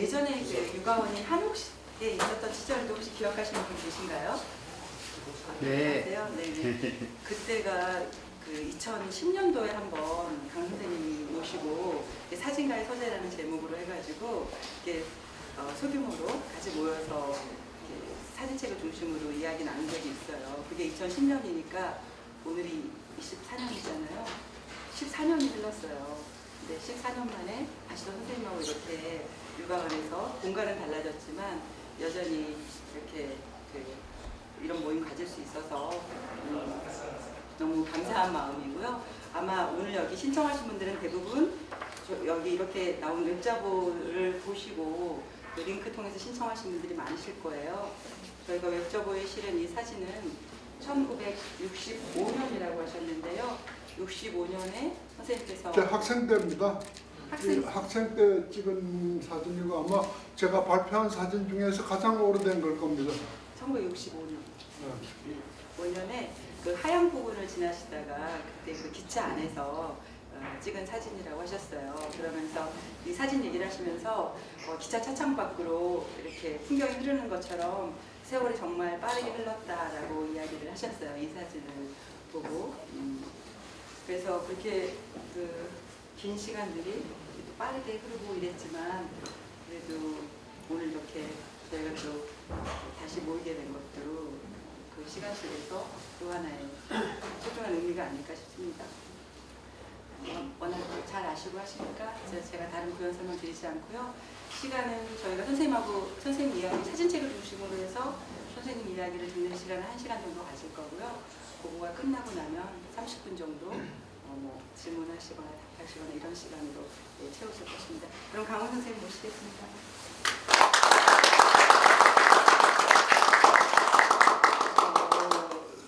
예전에 그 육아원이 한옥에 있었던 시절도 혹시 기억하시는 분 계신가요? 네. 아세요? 네. 그때가 그 2010년도에 한번 강 선생님이 모시고 사진가의 서재라는 제목으로 해가지고 이렇게 소규모로 같이 모여서 사진책을 중심으로 이야기 나눈 적이 있어요. 그게 2010년이니까 오늘이 24년이잖아요. 14년이 흘렀어요. 근데 14년 만에 다시 또 선생님하고 이렇게 육아원에서 공간은 달라졌지만 여전히 이렇게 이런 모임 가질 수 있어서 너무 감사한 마음이고요. 아마 오늘 여기 신청하신 분들은 대부분 여기 이렇게 나온 웹자보를 보시고 그 링크 통해서 신청하신 분들이 많으실 거예요. 저희가 웹자보에 실은 이 사진은 1965년이라고 하셨는데요. 65년에 선생님께서 학생 때입니다. 학생 때 찍은 사진이고 아마 제가 발표한 사진 중에서 가장 오래된 걸 겁니다. 1965년. 5년에 그 하양 부근을 지나시다가 그때 그 기차 안에서 찍은 사진이라고 하셨어요. 그러면서 이 사진 얘기를 하시면서 기차 차창 밖으로 이렇게 풍경이 흐르는 것처럼 세월이 정말 빠르게 흘렀다라고 이야기를 하셨어요. 이 사진을 보고. 그래서 그렇게 긴 시간들이 빠르게 흐르고 이랬지만 그래도 오늘 이렇게 저희가 또 다시 모이게 된 것도 그 시간 속에서 또 하나의 소중한 의미가 아닐까 싶습니다. 워낙 잘 아시고 하시니까 제가 다른 구현 설명 드리지 않고요. 시간은 저희가 선생님 이야기 사진책을 중심으로 해서 선생님 이야기를 듣는 시간은 1시간 정도 가질 거고요. 그거가 끝나고 나면 30분 정도 질문하시거나 답하시거나 이런 시간으로 채우실 것입니다. 그럼 강원 선생님 모시겠습니다.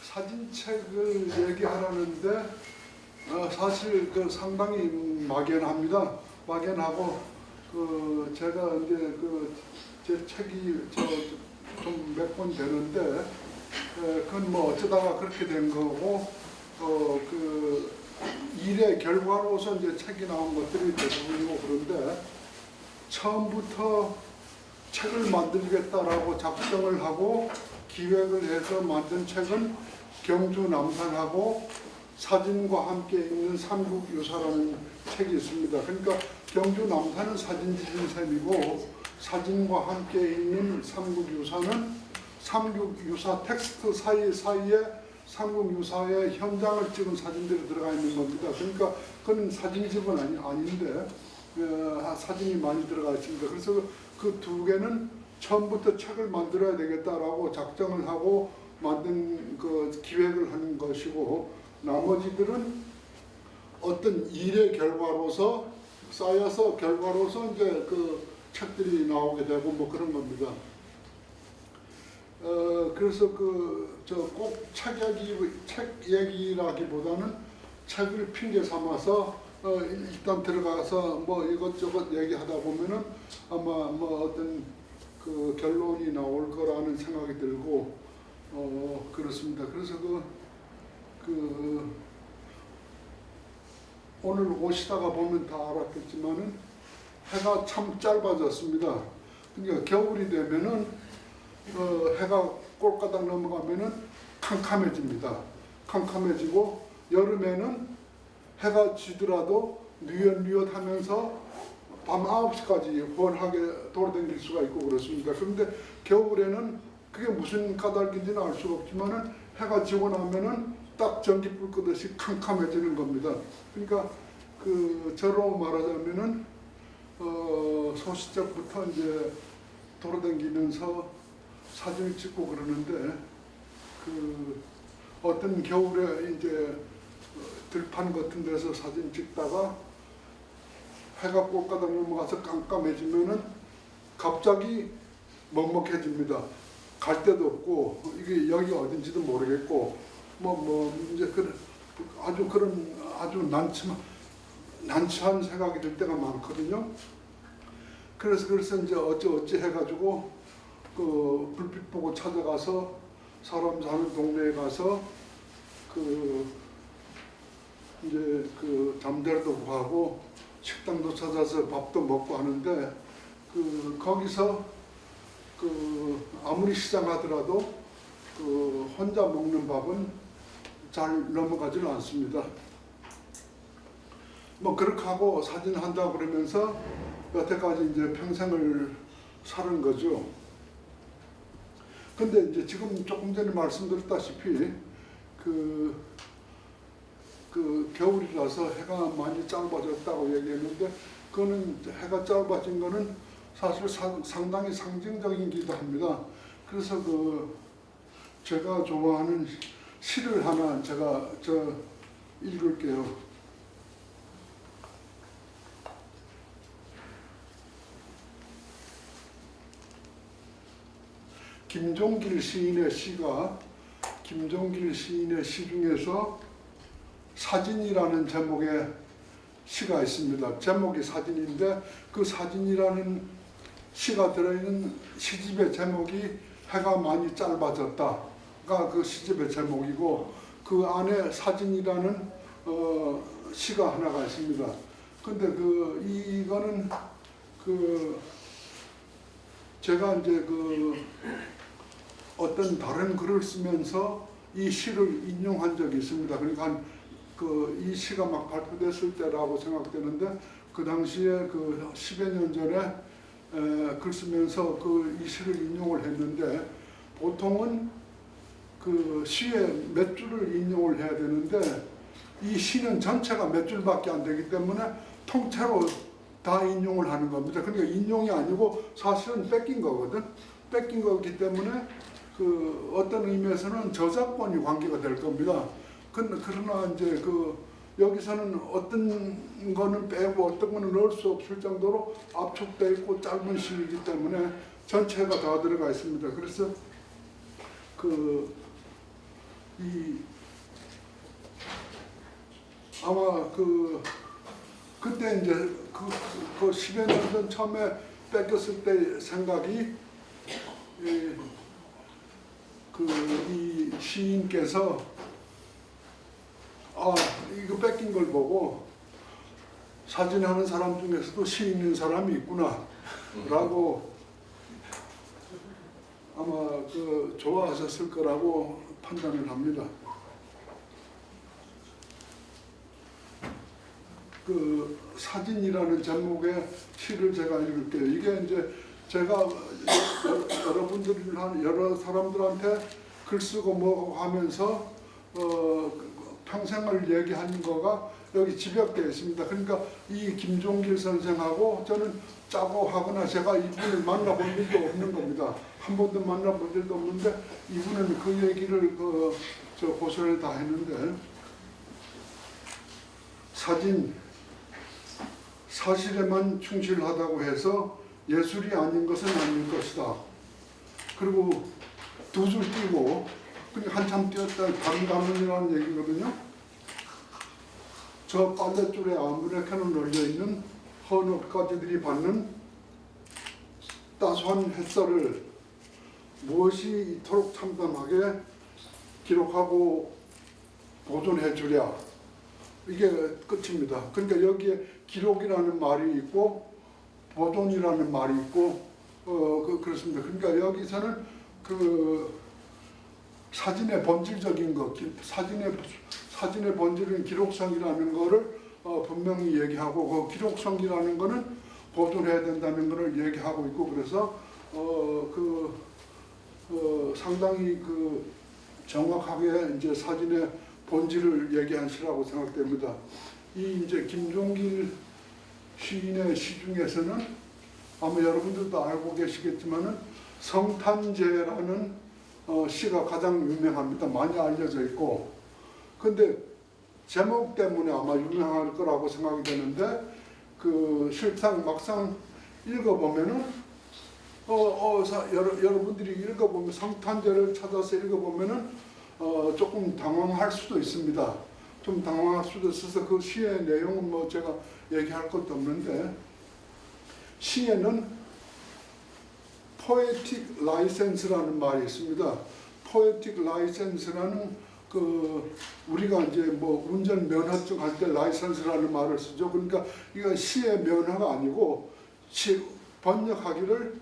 사진책을 얘기하라는데 사실 상당히 막연합니다. 막연하고 제가 이제 제 책이 좀 몇 권 되는데 그건 뭐 어쩌다가 그렇게 된 거고 일의 결과로서 이제 책이 나온 것들이 대부분이고 그런데 처음부터 책을 만들겠다라고 작정을 하고 기획을 해서 만든 책은 경주 남산하고 사진과 함께 있는 삼국유사라는 책이 있습니다. 그러니까 경주 남산은 사진집인 셈이고 사진과 함께 있는 삼국유사는 삼국유사 텍스트 사이에 삼국유사의 현장을 찍은 사진들이 들어가 있는 겁니다. 그러니까 그건 사진집은 아닌데 사진이 많이 들어가 있습니다. 그래서 그 두 개는 처음부터 책을 만들어야 되겠다라고 작정을 하고 만든 기획을 한 것이고 나머지들은 어떤 일의 결과로서 쌓여서 결과로서 이제 책들이 나오게 되고 뭐 그런 겁니다. 그래서 꼭 책 얘기라기보다는 책을 핑계 삼아서 일단 들어가서 뭐 이것저것 얘기하다 보면은 아마 어떤 결론이 나올 거라는 생각이 들고 그렇습니다. 그래서 오늘 오시다가 보면 다 알았겠지만은 해가 참 짧아졌습니다. 그러니까 겨울이 되면은 해가 꼴가닥 넘어가면은 캄캄해집니다. 캄캄해지고 여름에는 해가 지더라도 뉘엿뉘엿하면서 밤 9시까지 훤하게 돌아다닐 수가 있고 그렇습니다. 그런데 겨울에는 그게 무슨 까닭인지는 알 수가 없지만은 해가 지고 나면은 딱 전기불 끄듯이 캄캄해지는 겁니다. 그러니까 저로 말하자면은 소시적부터 이제 돌아다니면서 사진을 찍고 그러는데 어떤 겨울에 이제 들판 같은 데서 사진 찍다가 해가 꽃가닥 넘어가서 깜깜해지면은 갑자기 먹먹해집니다. 갈 데도 없고 이게 여기 어딘지도 모르겠고 이제 아주 난처한 생각이 들 때가 많거든요. 그래서 이제 어찌 해가지고 불빛 보고 찾아가서 사람 사는 동네에 가서 이제 잠자리도 구하고 식당도 찾아서 밥도 먹고 하는데 거기서 아무리 시장하더라도 혼자 먹는 밥은 잘 넘어가지는 않습니다. 뭐 그렇게 하고 사진 한다고 그러면서 여태까지 이제 평생을 사는 거죠. 근데 이제 지금 조금 전에 말씀드렸다시피 겨울이라서 해가 많이 짧아졌다고 얘기했는데, 그거는 해가 짧아진 거는 사실 상당히 상징적이기도 합니다. 그래서 제가 좋아하는 시를 하나 제가 읽을게요. 김종길 시인의 시 중에서 사진이라는 제목의 시가 있습니다. 제목이 사진인데 그 사진이라는 시가 들어있는 시집의 제목이 해가 많이 짧아졌다가 그 시집의 제목이고, 그 안에 사진이라는 시가 하나가 있습니다. 근데 이거는 제가 이제 어떤 다른 글을 쓰면서 이 시를 인용한 적이 있습니다. 그러니까 이 시가 막 발표됐을 때라고 생각되는데, 그 당시에 10여 년 전에 글 쓰면서 이 시를 인용을 했는데, 보통은 시의 몇 줄을 인용을 해야 되는데 이 시는 전체가 몇 줄밖에 안 되기 때문에 통째로 다 인용을 하는 겁니다. 그러니까 인용이 아니고 사실은 뺏긴 거거든. 뺏긴 거기 때문에 어떤 의미에서는 저작권이 관계가 될 겁니다. 그러나 이제 여기서는 어떤 거는 빼고 어떤 거는 넣을 수 없을 정도로 압축되어 있고 짧은 시이기 때문에 전체가 다 들어가 있습니다. 그래서 아마 그때 이제 10여 년 전 처음에 뺏겼을 때 생각이 이 시인께서 이거 뺏긴 걸 보고 사진하는 사람 중에서도 시 있는 사람이 있구나 라고 아마 좋아하셨을 거라고 판단을 합니다. 사진이라는 제목의 시를 제가 읽을게요. 이게 이제 제가 여러 사람들한테 글 쓰고 뭐 하면서 평생을 얘기한 거가 여기 집약되어 있습니다. 그러니까 이 김종길 선생하고 저는 짜고 하거나 제가 이분을 만나본 일도 없는 겁니다. 한 번도 만나본 일도 없는데 이분은 그 얘기를 고소를 다 했는데, 사실에만 충실하다고 해서 예술이 아닌 것은 아닐 것이다. 그리고 두 줄 띄고 한참 뛰었다 다른 가문이라는 얘기거든요. 저 빨랫줄에 아무렇게나 널려있는 헌옷가지들이 받는 따스한 햇살을 무엇이 이토록 참담하게 기록하고 보존해 주랴. 이게 끝입니다. 그러니까 여기에 기록이라는 말이 있고 보존이라는 말이 있고 그렇습니다. 그러니까 여기서는 사진의 본질적인 것, 사진의 본질은 기록성이라는 거를 분명히 얘기하고, 그 기록성이라는 거는 보존해야 된다는 것을 얘기하고 있고, 그래서 상당히 정확하게 이제 사진의 본질을 얘기한 시라고 생각됩니다. 이 이제 김종길 시인의 시 중에서는 아마 여러분들도 알고 계시겠지만은 성탄제라는 시가 가장 유명합니다. 많이 알려져 있고, 근데 제목 때문에 아마 유명할 거라고 생각이 되는데 실상 막상 읽어보면은 여러분들이 읽어보면 성탄제를 찾아서 읽어보면은 조금 당황할 수도 있습니다. 좀 당황할 수도 있어서 그 시의 내용은 뭐 제가 얘기할 것도 없는데, 시에는 poetic license라는 말이 있습니다. poetic license라는 우리가 이제 뭐 운전 면허증 할 때 라이선스라는 말을 쓰죠. 그러니까 이거 시의 면허가 아니고 번역하기를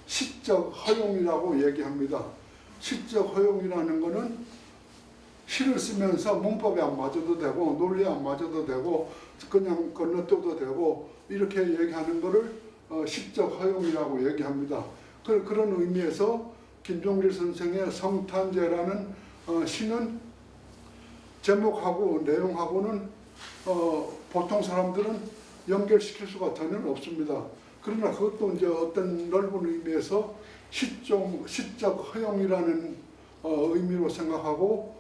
시적 허용이라고 얘기합니다. 시적 허용이라는 것은 시를 쓰면서 문법에 안 맞아도 되고 논리에 안 맞아도 되고 그냥 건너뛰어도 되고 이렇게 얘기하는 것을 시적 허용이라고 얘기합니다. 그런 의미에서 김종필 선생의 성탄제라는 시는 제목하고 내용하고는 보통 사람들은 연결시킬 수가 전혀 없습니다. 그러나 그것도 이제 어떤 넓은 의미에서 시적 허용이라는 의미로 생각하고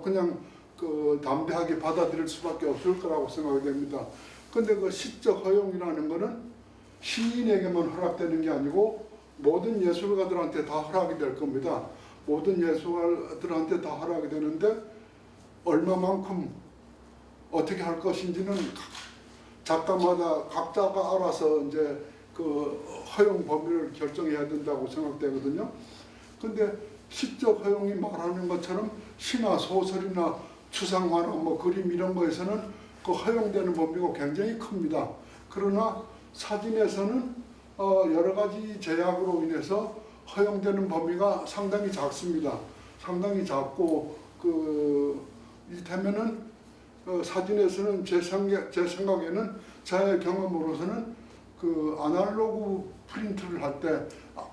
그냥 그 담대하게 받아들일 수밖에 없을 거라고 생각이 됩니다. 근데 그 시적 허용이라는 것은 시인에게만 허락되는 게 아니고 모든 예술가들한테 다 허락이 될 겁니다. 모든 예술가들한테 다 허락이 되는데 얼마만큼 어떻게 할 것인지는 작가마다 각자가 알아서 이제 그 허용 범위를 결정해야 된다고 생각되거든요. 근데 시적 허용이 말하는 것처럼 시나 소설이나 추상화나 뭐 그림 이런 거에서는 그 허용되는 범위가 굉장히 큽니다. 그러나 사진에서는 여러 가지 제약으로 인해서 허용되는 범위가 상당히 작습니다. 상당히 작고 이를테면은 사진에서는 제 생각에는 제 경험으로서는 그 아날로그 프린트를 할 때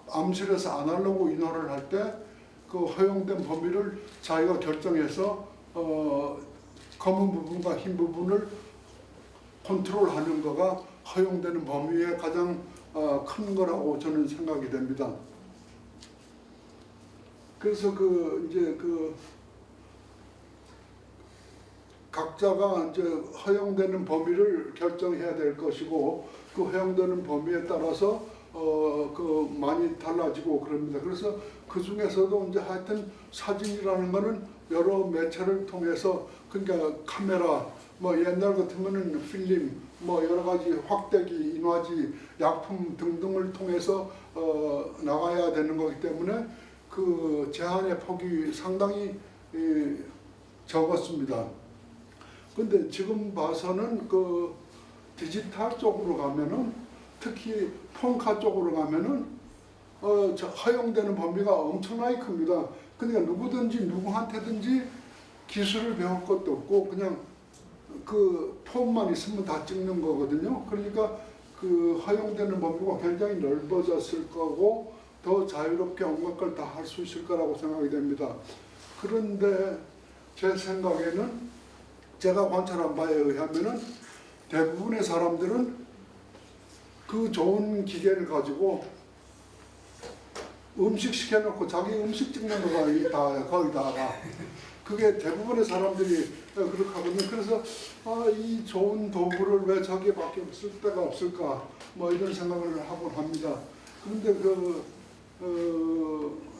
암실에서 아날로그 인화를 할 때 그 허용된 범위를 자기가 결정해서 검은 부분과 흰 부분을 컨트롤하는 거가 허용되는 범위의 가장 큰 거라고 저는 생각이 됩니다. 그래서 각자가 이제 허용되는 범위를 결정해야 될 것이고 그 허용되는 범위에 따라서 많이 달라지고 그럽니다. 그래서 그 중에서도 이제 하여튼 사진이라는 거는 여러 매체를 통해서 그러니까 카메라 뭐 옛날 같으면은 필름 뭐 여러 가지 확대기, 인화지, 약품 등등을 통해서 나가야 되는 거기 때문에 그 제한의 폭이 상당히 적었습니다. 근데 지금 봐서는 그 디지털 쪽으로 가면은 특히 폰카 쪽으로 가면은 허용되는 범위가 엄청나게 큽니다. 그러니까 누구한테든지 기술을 배울 것도 없고 그냥 그 폰만 있으면 다 찍는 거거든요. 그러니까 그 허용되는 범위가 굉장히 넓어졌을 거고 더 자유롭게 온갖 걸 다 할 수 있을 거라고 생각이 됩니다. 그런데 제 생각에는 제가 관찰한 바에 의하면은 대부분의 사람들은 그 좋은 기계를 가지고 음식 시켜놓고 자기 음식 찍는 거가 거기다가 그게 대부분의 사람들이 그렇게 하거든요. 그래서 이 좋은 도구를 왜 저기밖에 쓸 데가 없을까 뭐 이런 생각을 하곤 합니다. 그런데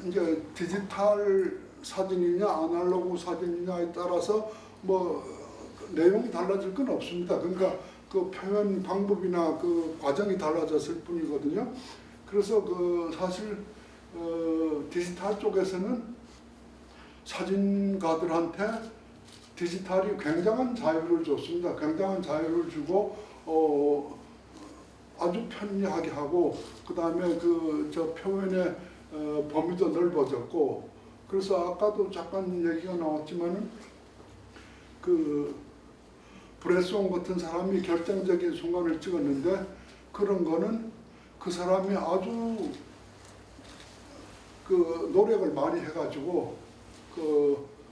이제 디지털 사진이냐 아날로그 사진이냐에 따라서 뭐 내용이 달라질 건 없습니다. 그러니까 그 표현 방법이나 그 과정이 달라졌을 뿐이거든요. 그래서 사실 디지털 쪽에서는 사진가들한테 디지털이 굉장한 자유를 줬습니다. 굉장한 자유를 주고 아주 편리하게 하고 그 다음에 저 표현의 범위도 넓어졌고 그래서 아까도 잠깐 얘기가 나왔지만은 브레송 같은 사람이 결정적인 순간을 찍었는데 그런 거는 그 사람이 아주 노력을 많이 해가지고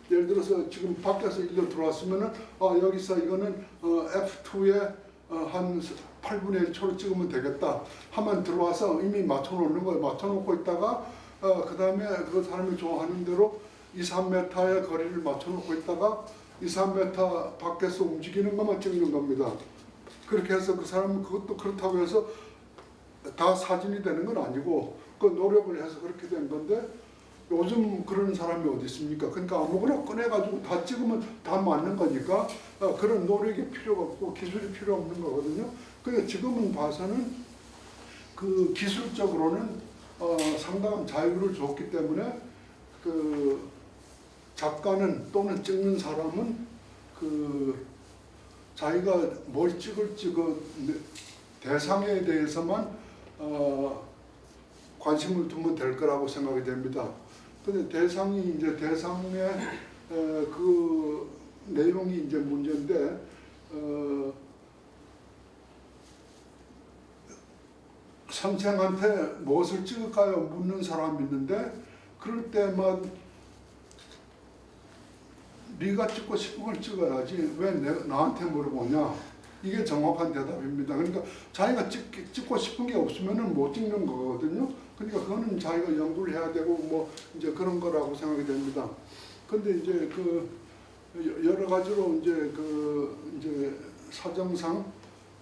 예를 들어서 지금 밖에서 일로 들어왔으면은 여기서 이거는 F2에 한 8분의 1 초를 찍으면 되겠다 하면 들어와서 이미 맞춰놓는 거예요. 맞춰놓고 있다가 그 다음에 그 사람이 좋아하는 대로 2, 3m의 거리를 맞춰놓고 있다가 2, 3m 밖에서 움직이는 것만 찍는 겁니다. 그렇게 해서 그 사람은 그것도 그렇다고 해서 다 사진이 되는 건 아니고 그 노력을 해서 그렇게 된 건데 요즘 그런 사람이 어디 있습니까? 그러니까 아무거나 꺼내가지고 다 찍으면 다 맞는 거니까 그런 노력이 필요가 없고 기술이 필요 없는 거거든요. 그러니까 지금은 봐서는 그 기술적으로는 상당한 자유를 줬기 때문에 작가는 또는 찍는 사람은 자기가 뭘 찍을지 대상에 대해서만 관심을 두면 될 거라고 생각이 됩니다. 근데 대상이 이제 대상의 그 내용이 이제 문제인데 선생한테 무엇을 찍을까요? 묻는 사람이 있는데 그럴 때만 네가 찍고 싶은 걸 찍어야지 왜 나한테 물어보냐? 이게 정확한 대답입니다. 그러니까 자기가 찍고 싶은 게 없으면은 못 찍는 거거든요. 그러니까 그거는 자기가 연구를 해야 되고 뭐 이제 그런 거라고 생각이 됩니다. 근데 이제 그 여러 가지로 이제 사정상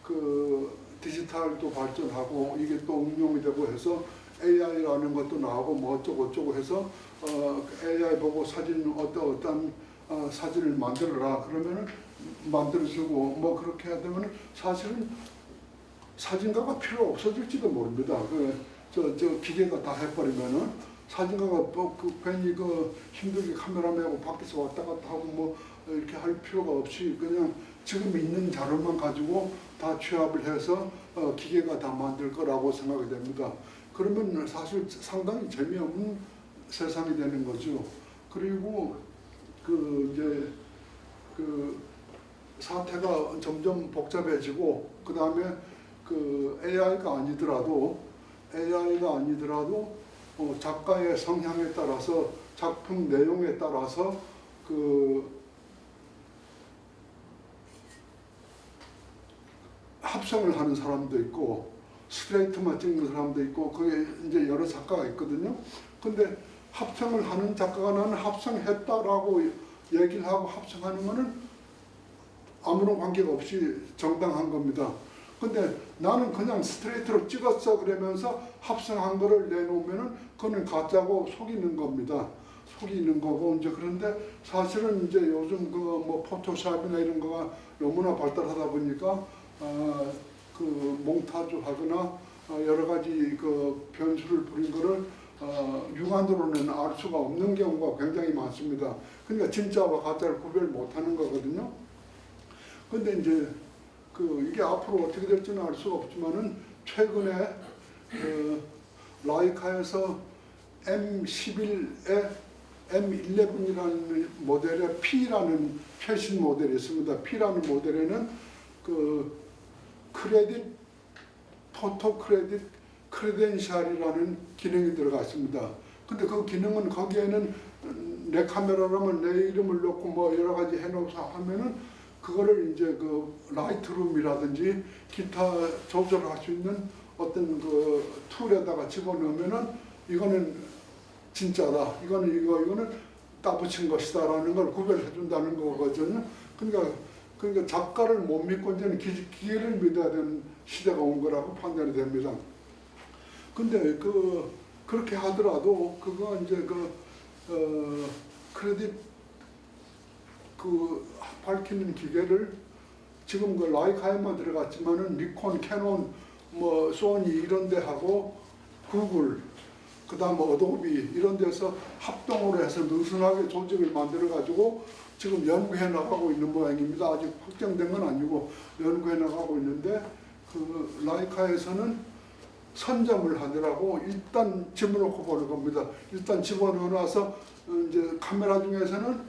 그 디지털도 발전하고 이게 또 응용이 되고 해서 AI라는 것도 나오고 뭐 어쩌고 해서 AI 보고 사진 어떤 사진을 만들어라 그러면은 만들어주고 뭐 그렇게 해야 되면 사실은 사진가가 필요 없어질지도 모릅니다. 저 기계가 다 해버리면은 사진가가 괜히 힘들게 카메라 메고 밖에서 왔다 갔다 하고 뭐 이렇게 할 필요가 없이 그냥 지금 있는 자료만 가지고 다 취합을 해서 기계가 다 만들 거라고 생각이 됩니다. 그러면 사실 상당히 재미없는 세상이 되는 거죠. 그리고 이제 사태가 점점 복잡해지고 그 다음에 AI가 아니더라도 작가의 성향에 따라서 작품 내용에 따라서 합성을 하는 사람도 있고 스트레이트만 찍는 사람도 있고 그게 이제 여러 작가가 있거든요. 근데 합성을 하는 작가가 나는 합성했다라고 얘기를 하고 합성하는 거는 아무런 관계가 없이 정당한 겁니다. 근데 나는 그냥 스트레이트로 찍었어 그러면서 합성한 거를 내놓으면은 그거는 가짜고 속이는 겁니다. 속이는 거고 이제 그런데 사실은 이제 요즘 뭐 포토샵이나 이런 거가 너무나 발달하다 보니까 몽타주하거나 여러 가지 변수를 부린 거를 육안으로는 알 수가 없는 경우가 굉장히 많습니다. 그러니까 진짜와 가짜를 구별 못하는 거거든요. 근데 이제 이게 앞으로 어떻게 될지는 알 수가 없지만은 최근에 라이카에서 M11에 M11이라는 모델에 P라는 최신 모델이 있습니다. P라는 모델에는 포토 크레딧 크레덴셜이라는 기능이 들어가 있습니다. 근데 그 기능은 거기에는 내 카메라라면 내 이름을 넣고 뭐 여러 가지 해놓고서 하면은 그거를 이제 라이트룸이라든지 기타 조절할 수 있는 어떤 툴에다가 집어넣으면은 이거는 진짜다. 이거는 따붙인 것이다라는 걸 구별해 준다는 거거든요. 그러니까 작가를 못 믿고 이제는 기계를 믿어야 되는 시대가 온 거라고 판단이 됩니다. 근데 그렇게 하더라도 그거 이제 크레딧 밝히는 기계를 지금 라이카에만 들어갔지만은 니콘, 캐논, 뭐 소니 이런 데 하고 구글, 그다음 어도비 이런 데서 합동으로 해서 느슨하게 조직을 만들어 가지고 지금 연구해 나가고 있는 모양입니다. 아직 확정된 건 아니고 연구해 나가고 있는데 라이카에서는 선점을 하더라고 일단 집어넣고 보는 겁니다. 일단 집어넣어놔서 이제 카메라 중에서는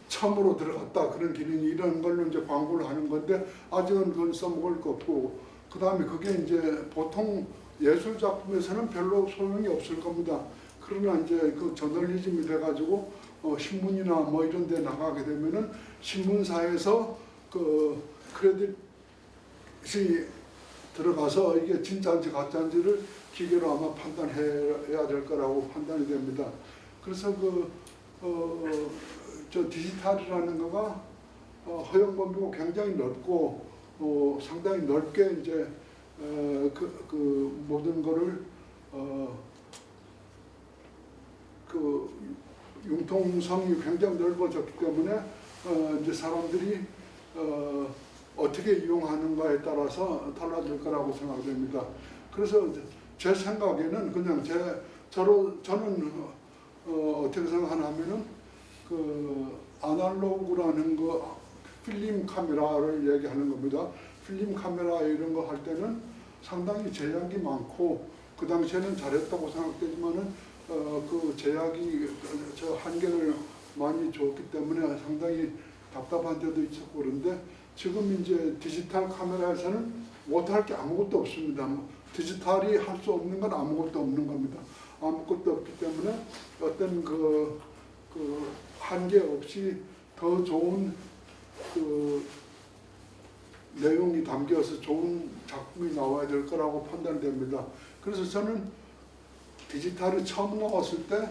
처음으로 들어갔다 그런 기능이 이런 걸로 이제 광고를 하는 건데 아직은 그건 써먹을 거 없고 그 다음에 그게 이제 보통 예술 작품에서는 별로 소용이 없을 겁니다. 그러나 이제 저널리즘이 돼가지고 신문이나 뭐 이런 데 나가게 되면은 신문사에서 크레딧이 들어가서 이게 진짜인지 가짜인지를 기계로 아마 판단해야 될 거라고 판단이 됩니다. 그래서 저 디지털이라는 거가 허용 범위가 굉장히 넓고 상당히 넓게 이제 모든 거를 융통성이 굉장히 넓어졌기 때문에 이제 사람들이 어떻게 이용하는가에 따라서 달라질 거라고 생각됩니다. 그래서 제 생각에는 그냥 저는 어떻게 생각하냐면은 아날로그라는 거 필름 카메라를 얘기하는 겁니다. 필름 카메라 이런 거 할 때는 상당히 제약이 많고 그 당시에는 잘했다고 생각되지만은 그 제약이 저 한계를 많이 줬기 때문에 상당히 답답한 데도 있었고 그런데 지금 이제 디지털 카메라에서는 못할 게 아무것도 없습니다. 디지털이 할 수 없는 건 아무것도 없는 겁니다. 아무것도 없기 때문에 어떤 그 한계 없이 더 좋은 그 내용이 담겨서 좋은 작품이 나와야 될 거라고 판단됩니다. 그래서 저는 디지털이 처음 나왔을 때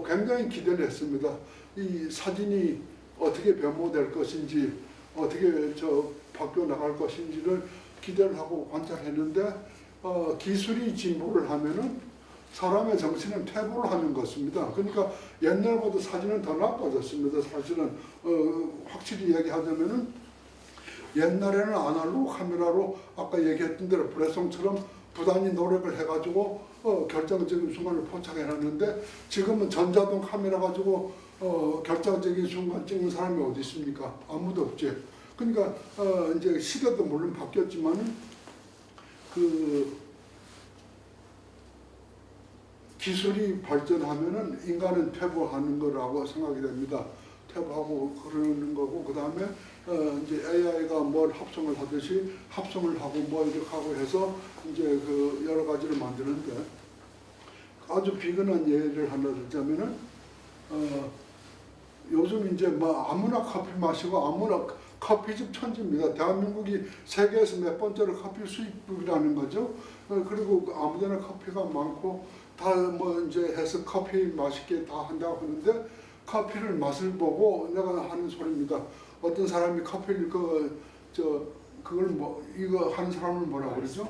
굉장히 기대를 했습니다. 이 사진이 어떻게 변모될 것인지 어떻게 바뀌어 나갈 것인지를 기대를 하고 관찰했는데 기술이 진보를 하면은 사람의 정신은 퇴보를 하는 것입니다. 그러니까 옛날보다 사진은 더 나빠졌습니다. 사실은 확실히 얘기하자면은 옛날에는 아날로그 카메라로 아까 얘기했던 대로 브레송처럼 부단히 노력을 해가지고 결정적인 순간을 포착해놨는데 지금은 전자동 카메라 가지고 결정적인 순간 찍는 사람이 어디 있습니까? 아무도 없지. 그러니까 이제 시대도 물론 바뀌었지만은 그 기술이 발전하면은 인간은 퇴보하는 거라고 생각이 됩니다. 퇴보하고 그러는 거고 그 다음에 이제 AI가 뭘 합성을 하듯이 합성을 하고 뭐 이렇게 하고 해서 이제 그 여러 가지를 만드는데 아주 비근한 예를 하나 들자면은 요즘 이제 뭐 아무나 커피 마시고 아무나 커피집 천지입니다. 대한민국이 세계에서 몇 번째로 커피 수입국이라는 거죠. 그리고 아무데나 커피가 많고 다 뭐 이제 해서 커피 맛있게 다 한다고 하는데 커피를 맛을 보고 내가 하는 소리입니다. 어떤 사람이 커피를 그걸 뭐 이거 하는 사람을 뭐라고 그러죠?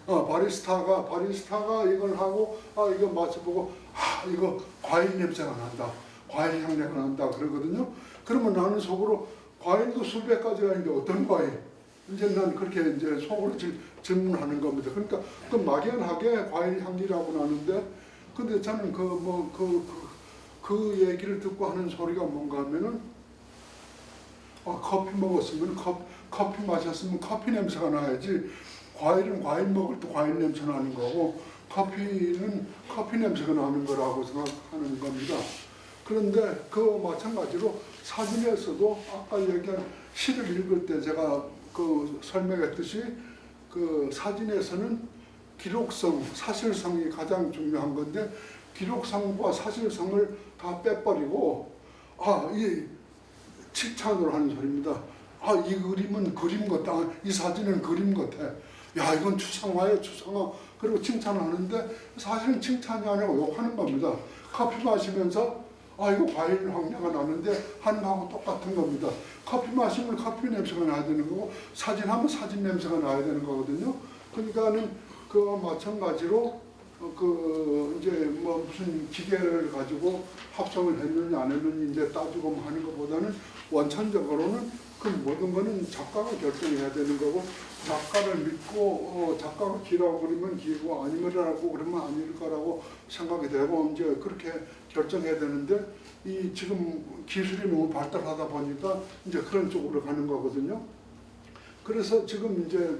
바리스타가 이걸 하고 이거 맛을 보고 이거 과일 냄새가 난다. 과일 향내가 난다 그러거든요. 그러면 나는 속으로 과일도 수백 가지가 있는데 어떤 과일? 이제 난 그렇게 이제 속으로 질문하는 겁니다. 그러니까 그 막연하게 과일 향기라고 나는데 근데 저는 그 얘기를 듣고 하는 소리가 뭔가 하면은 커피 먹었으면 커피 마셨으면 커피 냄새가 나야지 과일은 과일 먹을 때 과일 냄새 나는 거고 커피는 커피 냄새가 나는 거라고 생각하는 겁니다. 그런데 그 마찬가지로 사진에서도 아까 얘기한 시를 읽을 때 제가 그 설명했듯이 그 사진에서는 기록성, 사실성이 가장 중요한 건데 기록성과 사실성을 다 빼버리고 이 칭찬으로 하는 소리입니다. 이 그림은 그림 같다. 이 사진은 그림 같아. 야 이건 추상화야 추상화. 그리고 칭찬하는데 사실은 칭찬이 아니고 욕하는 겁니다. 커피 마시면서 이거 과일 향내가 나는데 하는 거하고 똑같은 겁니다. 커피 마시면 커피 냄새가 나야 되는 거고 사진하면 사진 냄새가 나야 되는 거거든요. 그러니까는 그와 마찬가지로 이제 뭐 무슨 기계를 가지고 합성을 했느냐 안 했느냐 이제 따지고 하는 것보다는 원천적으로는 그 모든 거는 작가가 결정해야 되는 거고 작가를 믿고 작가가 기라고 그러면 기고 아니라고 그러면 아닐 거라고 생각이 되고 이제 그렇게 결정해야 되는데 이 지금 기술이 너무 발달하다 보니까 이제 그런 쪽으로 가는 거거든요. 그래서 지금 이제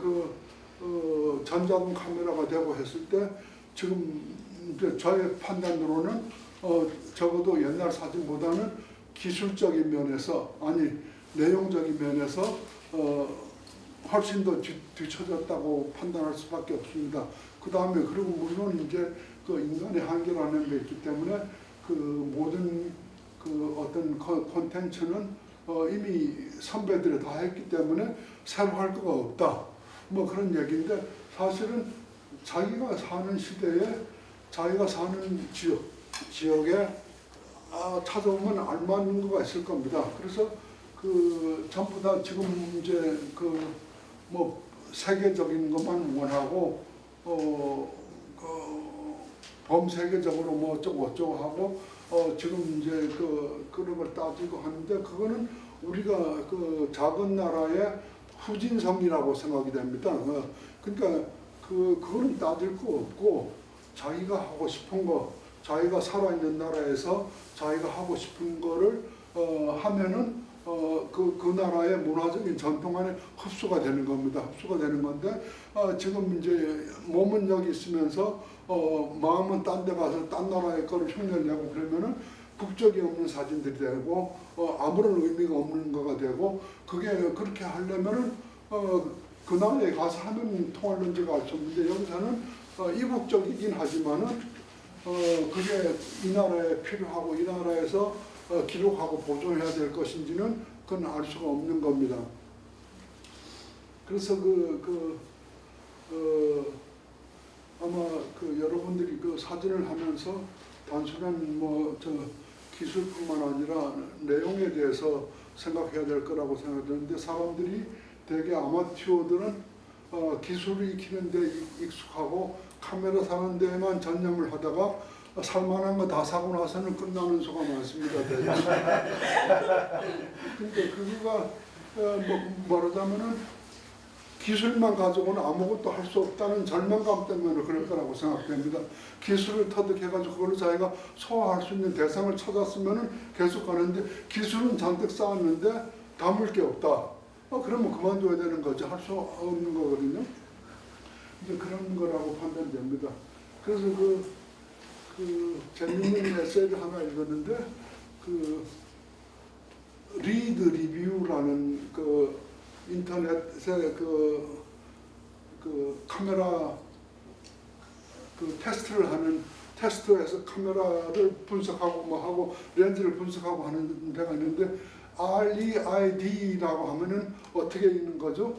전자동 카메라가 되고 했을 때 지금 이제 저의 판단으로는 적어도 옛날 사진보다는 기술적인 면에서 내용적인 면에서 훨씬 더 뒤처졌다고 판단할 수밖에 없습니다. 그 다음에 그리고 물론 이제 그 인간의 한계라는 게 있기 때문에 그 모든 그 어떤 콘텐츠는 이미 선배들이 다 했기 때문에 새로 할 거가 없다. 뭐 그런 얘기인데 사실은 자기가 사는 시대에 자기가 사는 지역에 찾아보면 알맞는 거가 있을 겁니다. 그래서 전부 다 지금 이제 뭐 세계적인 것만 원하고 범세계적으로 뭐 어쩌고 하고 지금 이제 그런 걸 따지고 하는데 그거는 우리가 작은 나라의 후진성이라고 생각이 됩니다. 그러니까 그거는 따질 거 없고 자기가 하고 싶은 거, 자기가 살아있는 나라에서 자기가 하고 싶은 거를 하면은 그 나라의 문화적인 전통 안에 흡수가 되는 겁니다. 흡수가 되는 건데 지금 이제 몸은 여기 있으면서 마음은 딴 데 가서 딴 나라의 거를 흉내를 내고 그러면은 국적이 없는 사진들이 되고 아무런 의미가 없는 거가 되고 그게 그렇게 하려면은 그 나라에 가서 하면 통할는지가 알 수 없는데 여기서는 이국적이긴 하지만은 그게 이 나라에 필요하고 이 나라에서 기록하고 보존해야 될 것인지는 그건 알 수가 없는 겁니다. 그래서 아마 여러분들이 그 사진을 하면서 단순한 기술뿐만 아니라 내용에 대해서 생각해야 될 거라고 생각되는데 사람들이 대개 아마추어들은 기술을 익히는 데 익숙하고 카메라 사는 데에만 전념을 하다가 살만한 거 다 사고 나서는 끝나는 수가 많습니다. 근데 그거가 말하자면은 기술만 가지고는 아무것도 할 수 없다는 절망감 때문에 그럴 거라고 생각됩니다. 기술을 터득해가지고 그걸로 자기가 소화할 수 있는 대상을 찾았으면은 계속 가는데 기술은 잔뜩 쌓았는데 담을 게 없다. 그러면 그만둬야 되는 거죠. 할 수 없는 거거든요. 이제 그런 거라고 판단됩니다. 그래서 재밌는 에세이를 하나 읽었는데 리드 리뷰라는 인터넷에 카메라 테스트를 하는 테스트에서 카메라를 분석하고 하고 렌즈를 분석하고 하는 데가 있는데 REID라고 하면은 어떻게 읽는 거죠?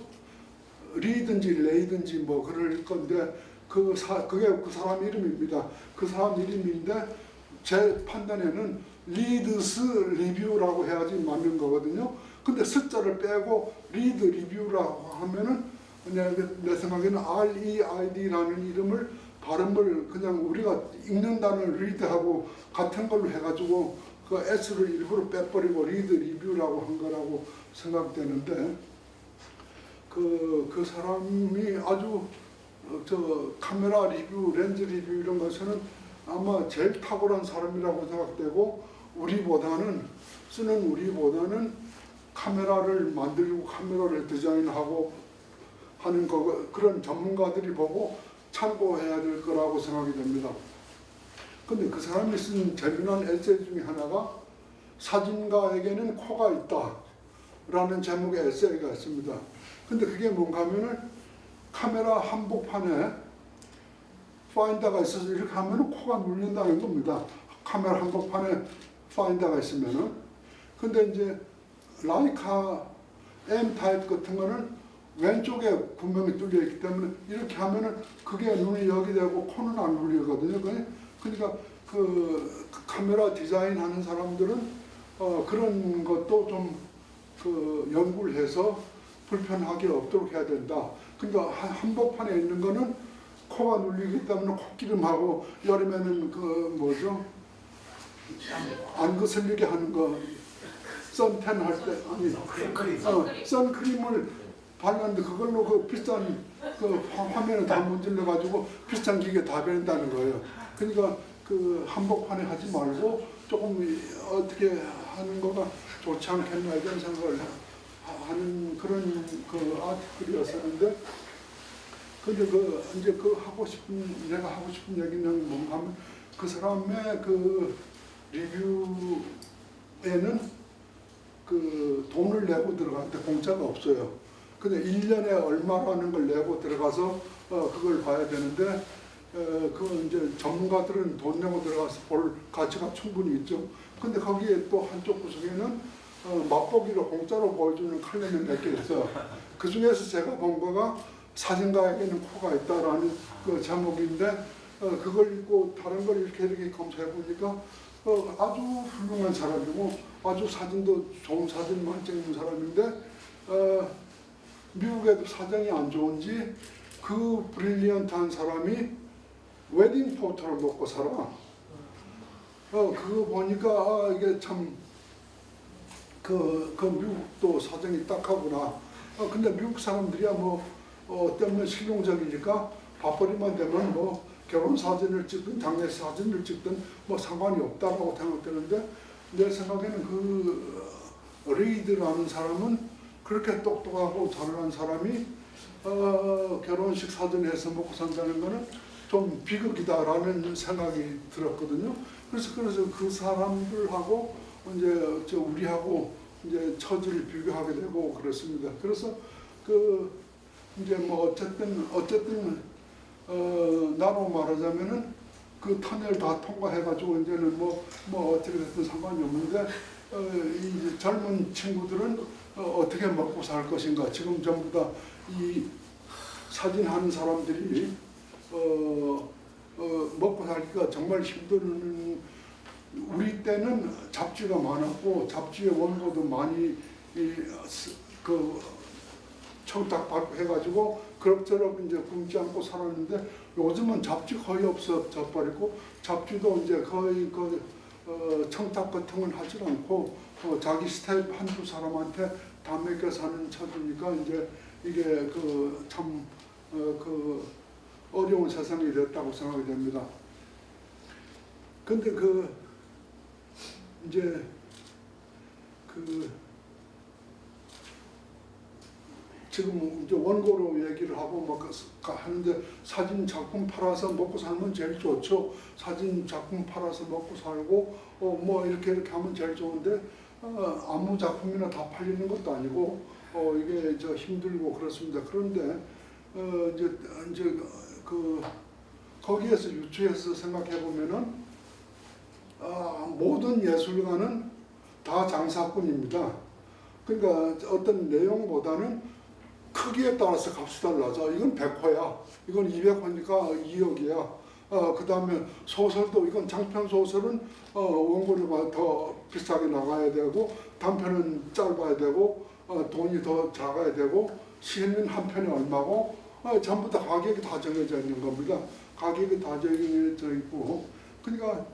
리든지 레이든지 그럴 건데 그게 그 사람 이름입니다. 그 사람 이름인데 제 판단에는 리드스 리뷰라고 해야지 맞는 거거든요. 근데 숫자를 빼고 리드 리뷰라고 하면은 내 생각에는 REID라는 이름을 발음을 그냥 우리가 읽는 단어를 리드하고 같은 걸로 해가지고 그 S를 일부러 빼버리고 리드 리뷰라고 한 거라고 생각되는데 그 사람이 아주 카메라 리뷰, 렌즈 리뷰 이런 것에는 아마 제일 탁월한 사람이라고 생각되고 쓰는 우리보다는 카메라를 만들고 카메라를 디자인하고 하는 그런 전문가들이 보고 참고해야 될 거라고 생각이 됩니다. 근데 그 사람이 쓴 재미난 에세이 중에 하나가 사진가에게는 코가 있다 라는 제목의 에세이가 있습니다. 근데 그게 뭔가 하면은 카메라 한복판에 파인더가 있어서 이렇게 하면은 코가 눌린다는 겁니다. 카메라 한복판에 파인더가 있으면은. 근데 이제 라이카 M 타입 같은 거는 왼쪽에 구멍이 뚫려 있기 때문에 이렇게 하면은 그게 눈이 여기 되고 코는 안 눌리거든요. 그러니까 그 카메라 디자인 하는 사람들은 그런 것도 좀 연구를 해서 불편하게 없도록 해야 된다. 그러니까 한복판에 있는 거는 코가 눌리기 때문에 콧기름하고 여름에는 안 거슬리게 하는 거 선텐 할 때 선크림을 발랐는데 그걸로 비싼 화면에 다 문질러 가지고 비싼 기계 다 베는다는 거예요. 그러니까 한복판에 하지 말고 조금 어떻게 하는 거가 좋지 않겠나 이런 생각을 하는 그런 아티클이었었는데 근데 이제 내가 하고 싶은 얘기는 뭔가 하면 그 사람의 리뷰에는 돈을 내고 들어갈 때 공짜가 없어요. 근데 1년에 얼마라는 걸 내고 들어가서 그걸 봐야 되는데 이제 전문가들은 돈 내고 들어가서 볼 가치가 충분히 있죠. 근데 거기에 또 한쪽 구석에는 맛보기로 공짜로 보여주는 칼럼이 몇 개 있어요. 그 중에서 제가 본 거가 사진가에게는 코가 있다라는 제목인데 그걸 읽고 다른 걸 이렇게 검사해 보니까 아주 훌륭한 사람이고 아주 사진도 좋은 사진만 찍는 사람인데 미국에도 사정이 안 좋은지 그 브릴리언트한 사람이 웨딩 포토를 먹고 살아. 그거 보니까 이게 참 미국도 사정이 딱하구나. 근데 미국 사람들이야 때문에 실용적이니까 밥벌이만 되면 결혼 사진을 찍든 장례 사진을 찍든 상관이 없다라고 생각되는데 내 생각에는 리드라는 사람은 그렇게 똑똑하고 잘난 사람이 결혼식 사진에서 먹고 산다는 거는 좀 비극이다라는 생각이 들었거든요. 그래서 그 사람들하고 이제 우리하고 이제 처지를 비교하게 되고 그렇습니다. 그래서 이제 뭐 어쨌든 나로 말하자면은 그 터널 다 통과해가지고 이제는 뭐 어떻게 됐든 상관이 없는데 이 젊은 친구들은 어떻게 먹고 살 것인가. 지금 전부 다 이 사진하는 사람들이 먹고 살기가 정말 힘든. 우리 때는 잡지가 많았고 잡지의 원고도 많이 청탁받고 해가지고 그럭저럭 이제 굶지 않고 살았는데 요즘은 잡지 거의 없어져 버리고 잡지도 이제 거의 청탁 같은 건 하질 않고 자기 스텝 한두 사람한테 다 맡겨 사는 처지니까 이제 이게 참 어려운 세상이 됐다고 생각이 됩니다. 근데 이제 지금 이제 원고로 얘기를 하고 막 하는데 사진 작품 팔아서 먹고 살면 제일 좋죠. 사진 작품 팔아서 먹고 살고 뭐 이렇게 하면 제일 좋은데 아무 작품이나 다 팔리는 것도 아니고 이게 힘들고 그렇습니다. 그런데 이제 거기에서 유추해서 생각해 보면은 모든 예술가는 다 장사꾼입니다. 그러니까 어떤 내용보다는 크기에 따라서 값이 달라져. 이건 100호야. 이건 200호니까 2억이야. 그 다음에 소설도 이건 장편 소설은 원고료가 더 비싸게 나가야 되고 단편은 짧아야 되고 돈이 더 작아야 되고 시는 한 편이 얼마고 전부 다 가격이 다 정해져 있는 겁니다. 가격이 다 정해져 있고 그러니까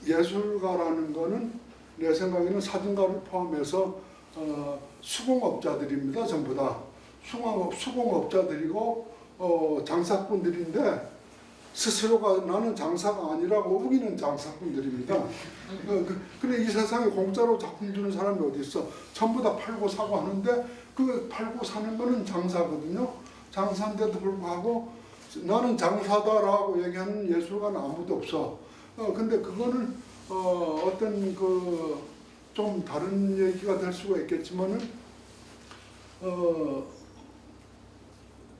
예술가라는 거는 내 생각에는 사진가를 포함해서 수공업자들입니다. 전부 다 수공업자들이고 장사꾼들인데 스스로가 나는 장사가 아니라고 우기는 장사꾼들입니다. 근데 이 세상에 공짜로 작품 주는 사람이 어디 있어? 전부 다 팔고 사고 하는데 그 팔고 사는 거는 장사거든요. 장사인데도 불구하고 나는 장사다라고 얘기하는 예술가는 아무도 없어. 근데 그거는 어떤 좀 다른 얘기가 될 수가 있겠지만은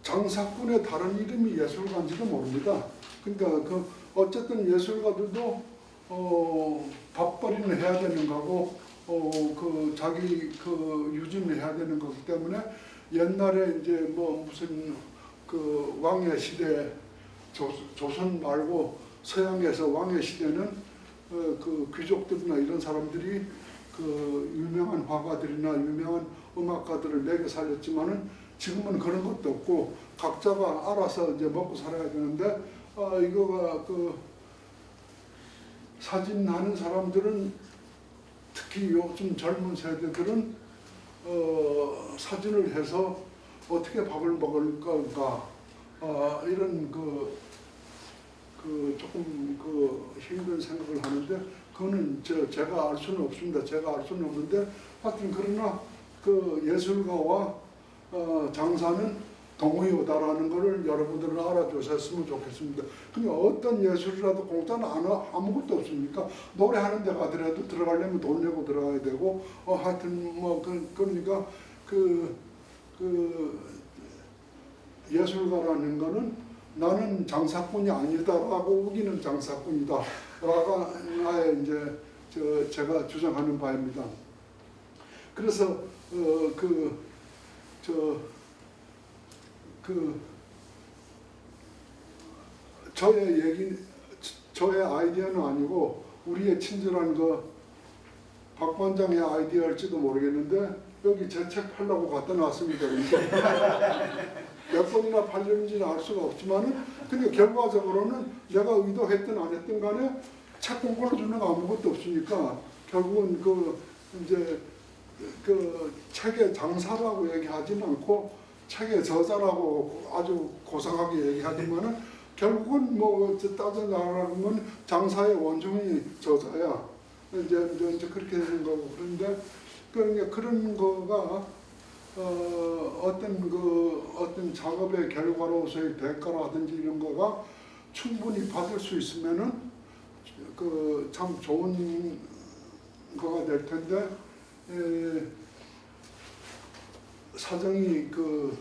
장사꾼의 다른 이름이 예술가인지도 모릅니다. 그러니까 어쨌든 예술가들도 밥벌이는 해야 되는 거고 자기 유지는 해야 되는 거기 때문에 옛날에 이제 뭐 무슨 왕의 시대 조선 말고 서양에서 왕의 시대는 귀족들이나 이런 사람들이 유명한 화가들이나 유명한 음악가들을 매겨 살렸지만은 지금은 그런 것도 없고 각자가 알아서 이제 먹고 살아야 되는데 이거가 사진하는 사람들은 특히 요즘 젊은 세대들은 사진을 해서 어떻게 밥을 먹을 건가 이런 조금 힘든 생각을 하는데 그거는 제가 알 수는 없습니다. 제가 알 수는 없는데 하여튼 그러나 예술가와 장사는 동의어다라는 것을 여러분들은 알아주셨으면 좋겠습니다. 그러니까 어떤 예술이라도 공짜는 아무것도 없습니까? 노래하는 데 가더라도 들어가려면 돈 내고 들어가야 되고 하여튼 뭐 그러니까 예술가라는 거는 나는 장사꾼이 아니다라고 우기는 장사꾼이다. 라가 나의 이제 제가 주장하는 바입니다. 그래서 저의 아이디어는 아니고 우리의 친절한 박 관장의 아이디어일지도 모르겠는데 여기 제 책 팔라고 갖다 놨습니다. 몇 번이나 팔렸는지는 알 수가 없지만은 근데 결과적으로는 내가 의도했든 안 했든 간에 책 공고로 주는 거 아무것도 없으니까 결국은 이제 책의 장사라고 얘기하지는 않고 책의 저자라고 아주 고상하게 얘기하지만은 결국은 뭐 따져 나가면 장사의 원흉이 저자야. 이제 그렇게 되는 거고. 그런데 그러니까 그런 거가 어떤 작업의 결과로서의 대가라든지 이런 거가 충분히 받을 수 있으면은 그 참 좋은 거가 될 텐데 사정이 그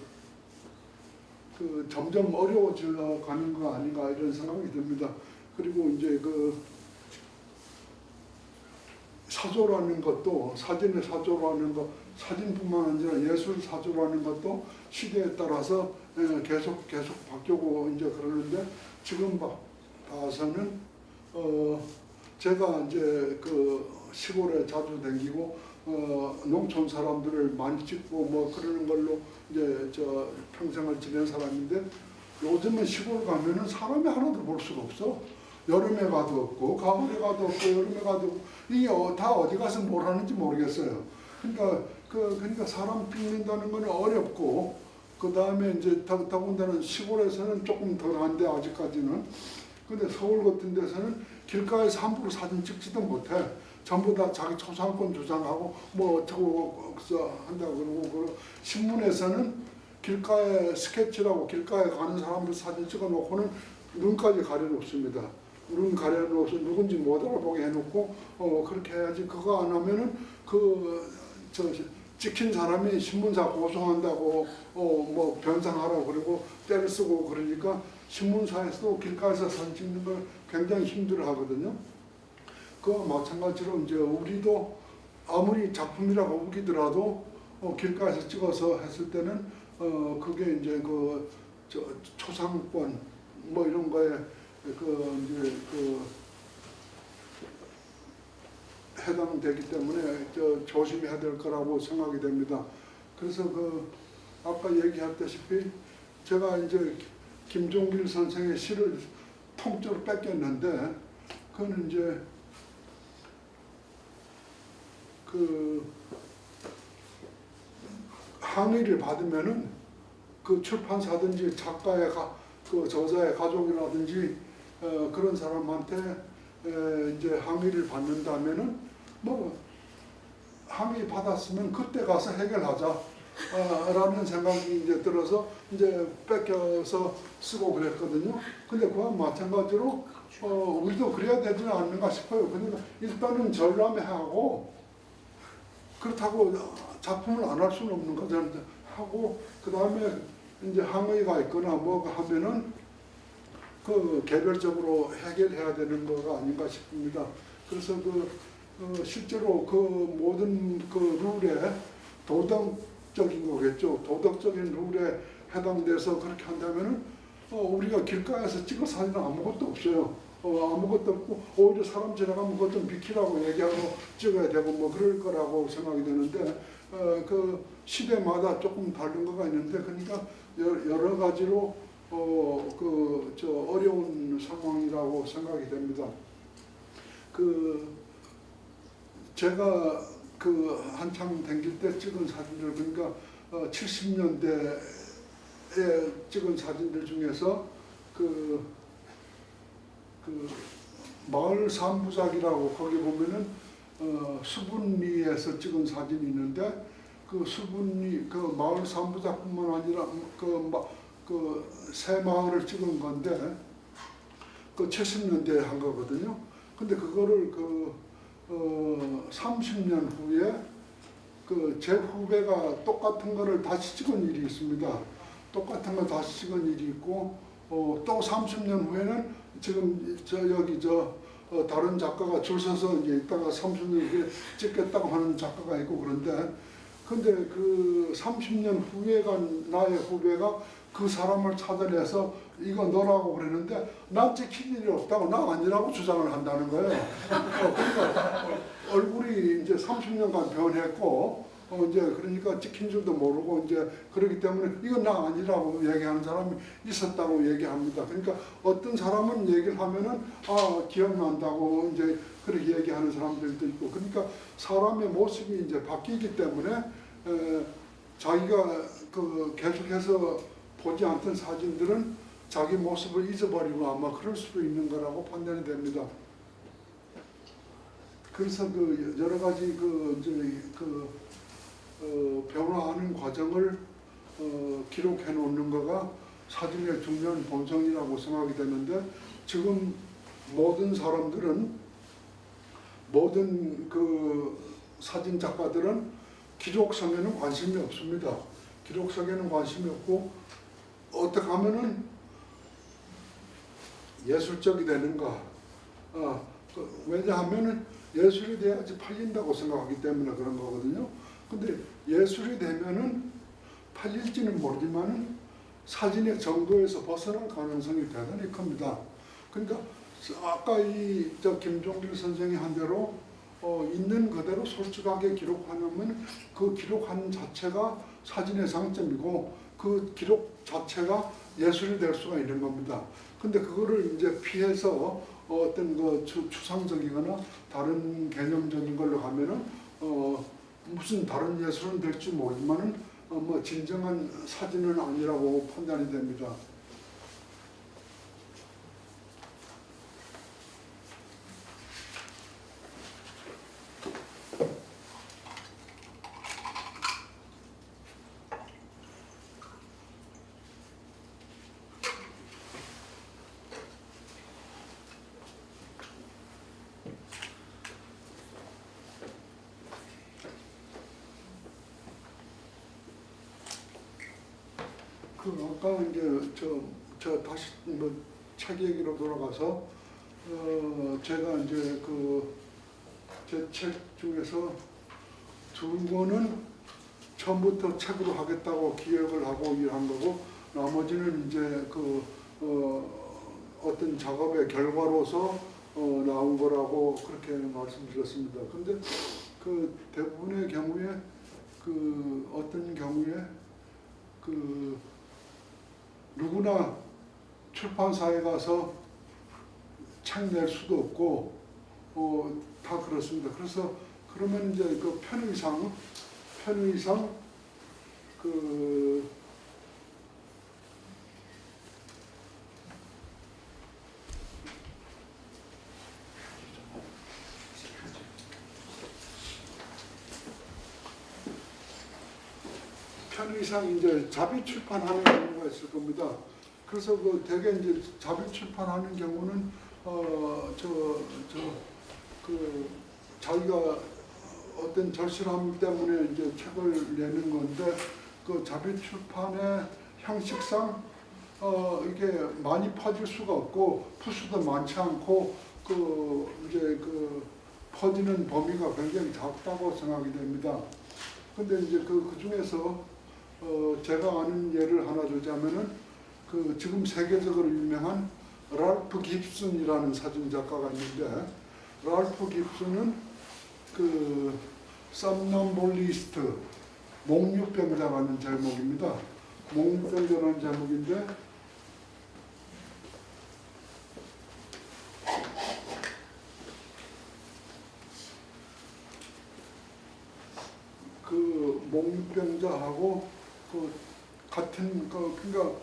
점점 어려워져 가는 거 아닌가 이런 생각이 듭니다. 그리고 이제 그 사조라는 것도 사진의 사조라는 것 사진뿐만 아니라 예술 사조라는 것도 시대에 따라서 계속 바뀌고 이제 그러는데 지금 봐서는 제가 이제 그 시골에 자주 다니고 농촌 사람들을 많이 찍고 뭐 그러는 걸로 이제 저 평생을 지낸 사람인데 요즘은 시골 가면은 사람이 하나도 볼 수가 없어. 여름에 가도 없고 가을에 가도 없고 여름에 가도 없고 이게 다 어디 가서 뭘 하는지 모르겠어요. 그러니까 사람 찍는다는 건 어렵고 그 다음에 이제 더군다나 시골에서는 조금 덜한데 아직까지는. 근데 서울 같은 데서는 길가에서 함부로 사진 찍지도 못해. 전부 다 자기 초상권 주장하고 뭐 어쩌고 한다고 그러고 신문에서는 길가에 스케치라고 길가에 가는 사람들 사진 찍어놓고는 눈까지 가려놓습니다. 눈 가려놓아서 누군지 못 알아보게 해놓고 그렇게 해야지. 그거 안 하면은 찍힌 사람이 신문사 고소한다고 뭐 변상하라고 그러고 때를 쓰고 그러니까 신문사에서도 길가에서 사진 찍는 걸 굉장히 힘들어 하거든요. 그와 마찬가지로 이제 우리도 아무리 작품이라고 우기더라도 길가에서 찍어서 했을 때는 그게 이제 초상권 뭐 이런 거에 해당되기 때문에 조심해야 될 거라고 생각이 됩니다. 그래서 아까 얘기했다시피 제가 이제 김종길 선생의 시를 통째로 뺏겼는데 그거는 이제 항의를 받으면은 그 출판사든지 작가의 그 저자의 가족이라든지 그런 사람한테 이제 항의를 받는다면은 뭐 항의 받았으면 그때 가서 해결하자 라는 생각이 이제 들어서 이제 뺏겨서 쓰고 그랬거든요. 근데 그와 마찬가지로 우리도 그래야 되지는 않는가 싶어요. 그러니까 일단은 전람회하고 그렇다고 작품을 안 할 수는 없는 거잖아요. 하고 그 다음에 이제 항의가 있거나 뭐가 하면은 개별적으로 해결해야 되는 거가 아닌가 싶습니다. 그래서 실제로 모든 룰에 도덕적인 거겠죠. 도덕적인 룰에 해당돼서 그렇게 한다면은 우리가 길가에서 찍은 사진은 아무것도 없어요. 아무것도 없고 오히려 사람 지나가면 그것 좀 비키라고 얘기하고 찍어야 되고 뭐 그럴 거라고 생각이 드는데 그 시대마다 조금 다른 거가 있는데 그러니까 여러 가지로 어려운 상황이라고 생각이 됩니다. 제가 한참 다닐 때 찍은 사진들 그러니까 70년대에 찍은 사진들 중에서 마을 삼부작이라고 거기 보면은 수분리에서 찍은 사진이 있는데 수분리 마을 삼부작뿐만 아니라 새 마을을 찍은 건데 70년대에 한 거거든요. 근데 그거를 30년 후에 제 후배가 똑같은 거를 다시 찍은 일이 있습니다. 똑같은 거 다시 찍은 일이 있고 또 30년 후에는 지금 다른 작가가 줄 서서 이제 이따가 30년 후에 찍겠다고 하는 작가가 있고 그런데 근데 30년 후에가 나의 후배가 그 사람을 찾아내서 이거 너라고 그랬는데 난 찍힌 일이 없다고 나 아니라고 주장을 한다는 거예요. 그러니까 얼굴이 이제 30년간 변했고 이제 그러니까 찍힌 줄도 모르고 이제 그렇기 때문에 이건 나 아니라고 얘기하는 사람이 있었다고 얘기합니다. 그러니까 어떤 사람은 얘기를 하면은 기억난다고 이제 그렇게 얘기하는 사람들도 있고 그러니까 사람의 모습이 이제 바뀌기 때문에 자기가 계속해서 보지 않던 사진들은 자기 모습을 잊어버리고 아마 그럴 수도 있는 거라고 판단이 됩니다. 그래서 그 여러 가지 그 이제 변화하는 과정을 기록해 놓는 거가 사진의 중요한 본성이라고 생각이 되는데, 지금 모든 사람들은, 모든 그 사진 작가들은 기록성에는 관심이 없습니다. 기록성에는 관심이 없고, 어떻게 하면은 예술적이 되는가. 왜냐하면은 예술이 돼야지 팔린다고 생각하기 때문에 그런 거거든요. 근데 예술이 되면은 팔릴지는 모르지만은 사진의 정도에서 벗어날 가능성이 대단히 큽니다. 그러니까 아까 김종길 선생이 한 대로 있는 그대로 솔직하게 기록하면 그 기록하는 자체가 사진의 장점이고, 그 기록 자체가 예술이 될 수가 있는 겁니다. 근데 그거를 이제 피해서 어떤 그 추상적이거나 다른 개념적인 걸로 가면은 무슨 다른 예술은 될지 모르지만은 뭐 진정한 사진은 아니라고 판단이 됩니다. 아까 이제 저 다시 뭐 책 얘기로 돌아가서 제가 이제 제 책 중에서 두 권은 처음부터 책으로 하겠다고 기획을 하고 일한 거고, 나머지는 이제 어떤 작업의 결과로서 나온 거라고 그렇게 말씀드렸습니다. 근데 그 대부분의 경우에 어떤 경우에 누구나 출판사에 가서 책 낼 수도 없고 다 그렇습니다. 그래서 그러면 이제 그 편의상 편의상 이제 자비 출판하는 경우가 있을 겁니다. 그래서 대개 이제 자비 출판하는 경우는 자기가 어떤 절실함 때문에 이제 책을 내는 건데, 그 자비 출판의 형식상 이게 많이 퍼질 수가 없고 부수도 많지 않고 이제 퍼지는 범위가 굉장히 작다고 생각이 됩니다. 근데 이제 그 중에서 제가 아는 예를 하나 들자면은 지금 세계적으로 유명한 랄프 깁슨이라는 사진 작가가 있는데, 랄프 깁슨은 썸넘볼리스트, 몽유병자라는 제목입니다. 몽유병자라는 제목인데, 몽유병자하고 같은 그러니까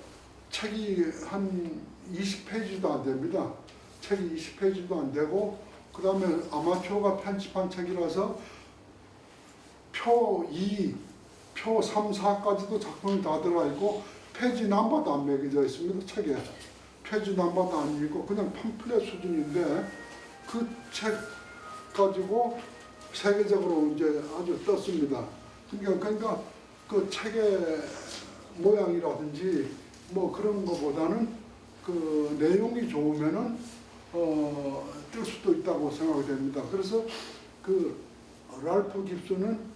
책이 한 20페이지도 안 됩니다. 책이 20페이지도 안 되고, 그 다음에 아마추어가 편집한 책이라서 표 2, 표 3, 4까지도 작품이 다 들어가 있고, 페이지 넘버도 안 매겨져 있습니다. 책에 페이지 넘버도 안 읽고 그냥 팜플렛 수준인데, 그 책 가지고 세계적으로 이제 아주 떴습니다. 그러니까 그 책의 모양이라든지 뭐 그런 거보다는 그 내용이 좋으면은 뜰 수도 있다고 생각이 됩니다. 그래서 랄프 깁슨은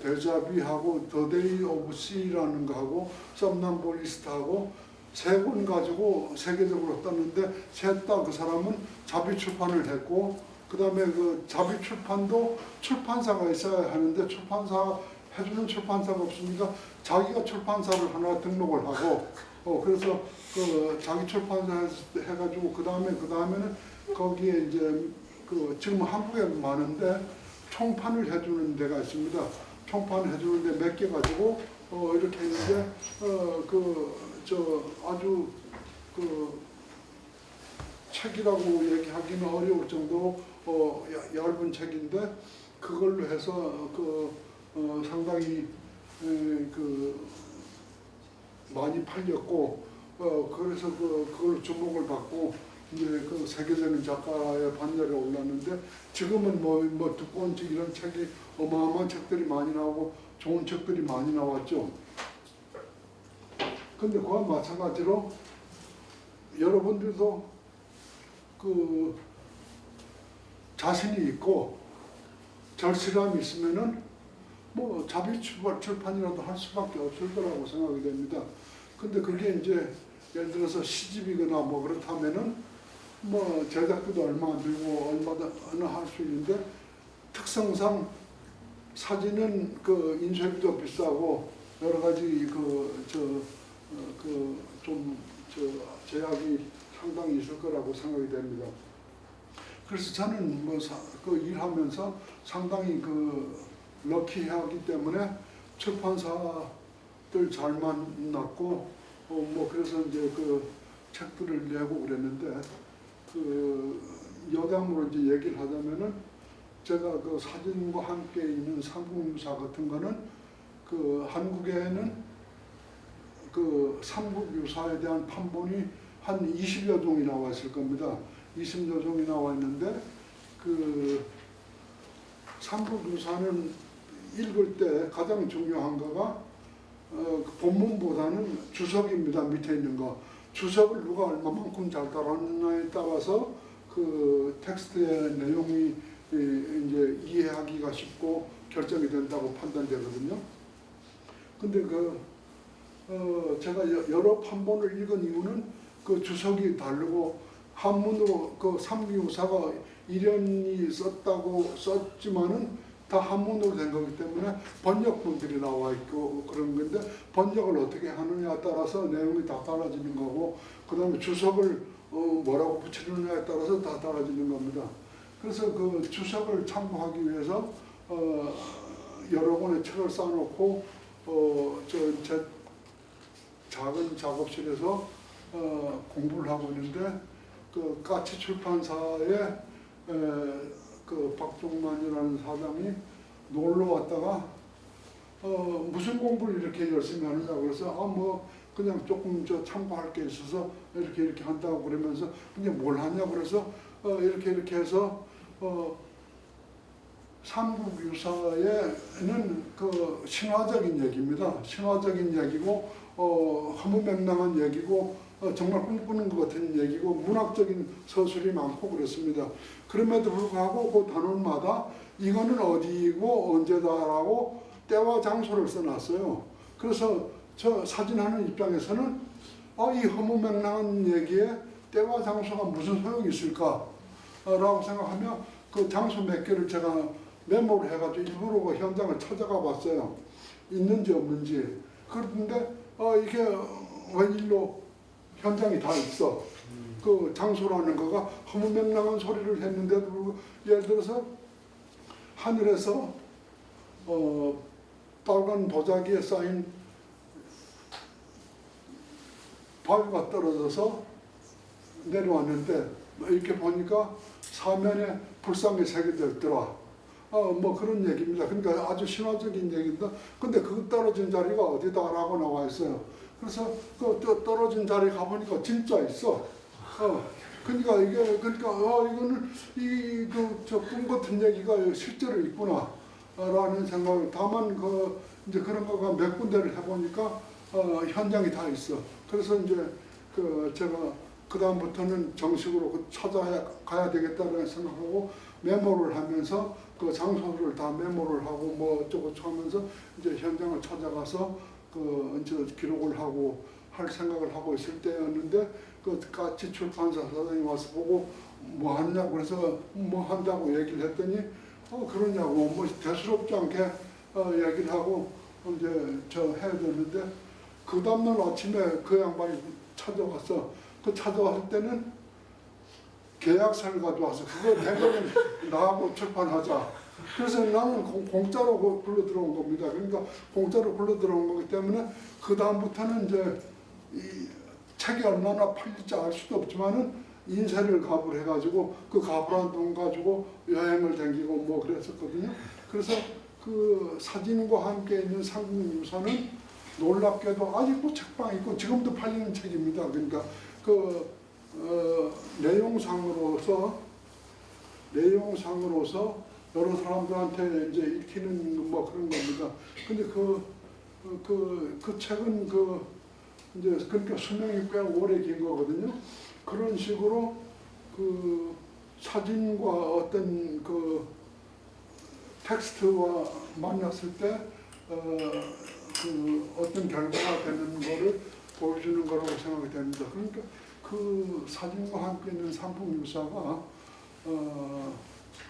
데자비하고 더 데이 오브 씨라는 거하고 썸남볼리스트하고 세 권 가지고 세계적으로 떴는데, 셋 다 그 사람은 자비 출판을 했고, 그 다음에 자비 출판도 출판사가 있어야 하는데 해주는 출판사가 없으니까 자기가 출판사를 하나 등록을 하고, 그래서 자기 출판사 해가지고 그 다음에는 거기에 이제 지금 한국에 많은데 총판을 해주는 데가 있습니다. 총판을 해주는데 몇 개 가지고 이렇게 했는데 아주 책이라고 얘기하기는 어려울 정도로 얇은 책인데 그걸로 해서 상당히 많이 팔렸고 그래서 그걸 주목을 받고 이제 세계적인 작가의 반열에 올랐는데 지금은 뭐 두꺼운 책 이런 책이 어마어마한 책들이 많이 나오고 좋은 책들이 많이 나왔죠. 근데 그와 마찬가지로 여러분들도 자신이 있고 절실함이 있으면은 뭐 자비 출판이라도 할 수밖에 없을 거라고 생각이 됩니다. 근데 그게 이제 예를 들어서 시집이거나 뭐 그렇다면은 뭐 제작비도 얼마 안 들고 얼마나 할 수 있는데 특성상 사진은 인쇄비도 비싸고 여러 가지 제약이 상당히 있을 거라고 생각이 됩니다. 그래서 저는 일하면서 상당히 럭키하기 때문에 출판사들 잘 만났고 그래서 이제 책들을 내고 그랬는데 여담으로 이제 얘기를 하자면은 제가 사진과 함께 있는 삼국유사 같은 거는 한국에는 삼국유사에 대한 판본이 한 20여 종이 나와 있을 겁니다. 20여 종이 나와 있는데 삼국유사는 읽을 때 가장 중요한 거가 본문보다는 주석입니다. 밑에 있는 거. 주석을 누가 얼마만큼 잘 따라하느냐에 따라서 텍스트의 내용이 이제 이해하기가 쉽고 결정이 된다고 판단되거든요. 근데 제가 여러 판본을 읽은 이유는 주석이 다르고 한문으로 삼국유사가 이련이 썼지만은 다 한문으로 된 거기 때문에 번역본들이 나와 있고 그런 건데 번역을 어떻게 하느냐에 따라서 내용이 다 달라지는 거고 그다음에 주석을 뭐라고 붙이느냐에 따라서 다 달라지는 겁니다. 그래서 주석을 참고하기 위해서 여러 권의 책을 쌓아놓고 제 작은 작업실에서 공부를 하고 있는데 까치 출판사의 박종만이라는 사장이 놀러 왔다가 무슨 공부를 이렇게 열심히 하느냐고 그래서 그냥 조금 참고할 게 있어서 이렇게 한다고 그러면서 근데 뭘 하냐고 그래서 이렇게 해서 삼국유사에는 신화적인 얘기입니다. 신화적인 얘기고 허무맹랑한 얘기고 정말 꿈꾸는 것 같은 얘기고 문학적인 서술이 많고 그렇습니다. 그럼에도 불구하고 그 단원마다 이거는 어디이고 언제다라고 때와 장소를 써놨어요. 그래서 저 사진하는 입장에서는 이 허무맹랑한 얘기에 때와 장소가 무슨 소용이 있을까라고 생각하며 그 장소 몇 개를 제가 메모를 해가지고 일부러 그 현장을 찾아가 봤어요. 있는지 없는지. 그런데 이게 웬일로 현장이 다 있어. 그 장소라는 거가 허무맹랑한 소리를 했는데도 예를 들어서 하늘에서 빨간 도자기에 쌓인 바위가 떨어져서 내려왔는데 이렇게 보니까 사면에 불상이 새겨져 있더라. 뭐 그런 얘기입니다. 그러니까 아주 신화적인 얘기인데, 근데 그 떨어진 자리가 어디다라고 나와 있어요. 그래서 그 떨어진 자리 가보니까 진짜 있어. 그러니까 이거는 꿈 같은 얘기가 실제로 있구나라는 생각을. 다만 이제 그런 거가 몇 군데를 해보니까 현장이 다 있어. 그래서 이제 제가 그 다음부터는 정식으로 찾아가야 되겠다는 생각하고 메모를 하면서 그 장소를 다 메모를 하고 뭐 어쩌고 하면서 이제 현장을 찾아가서 이제 기록을 하고 할 생각을 하고 있을 때였는데 까치 출판사 사장이 와서 보고 뭐 하느냐고 그래서 뭐 한다고 얘기를 했더니 그러냐고 뭐 대수롭지 않게 얘기를 하고 이제 해야 되는데 그 다음날 아침에 그 양반이 찾아왔어. 찾아왔을 때는 계약서를 가져와서 그거 내년에 나하고 출판하자. 그래서 나는 공짜로 불러 들어온 겁니다. 그러니까 공짜로 불러 들어온 거기 때문에 그 다음부터는 이제 이 책이 얼마나 팔릴지 알 수도 없지만은 인쇄를 값을 해가지고 그 값을 돈 가지고 여행을 다니고 뭐 그랬었거든요. 그래서 그 사진과 함께 있는 삼국유사는 놀랍게도 아직도 책방에 있고 지금도 팔리는 책입니다. 그러니까 그 내용상으로서 여러 사람들한테 이제 읽히는 뭐 그런 겁니다. 근데 그 책은 이제 그러니까 수명이 꽤 오래 긴 거거든요. 그런 식으로 그 사진과 어떤 그 텍스트와 만났을 때 그 어떤 결과가 되는 거를 보여주는 거라고 생각이 됩니다. 그러니까 그 사진과 함께 있는 삼풍유사가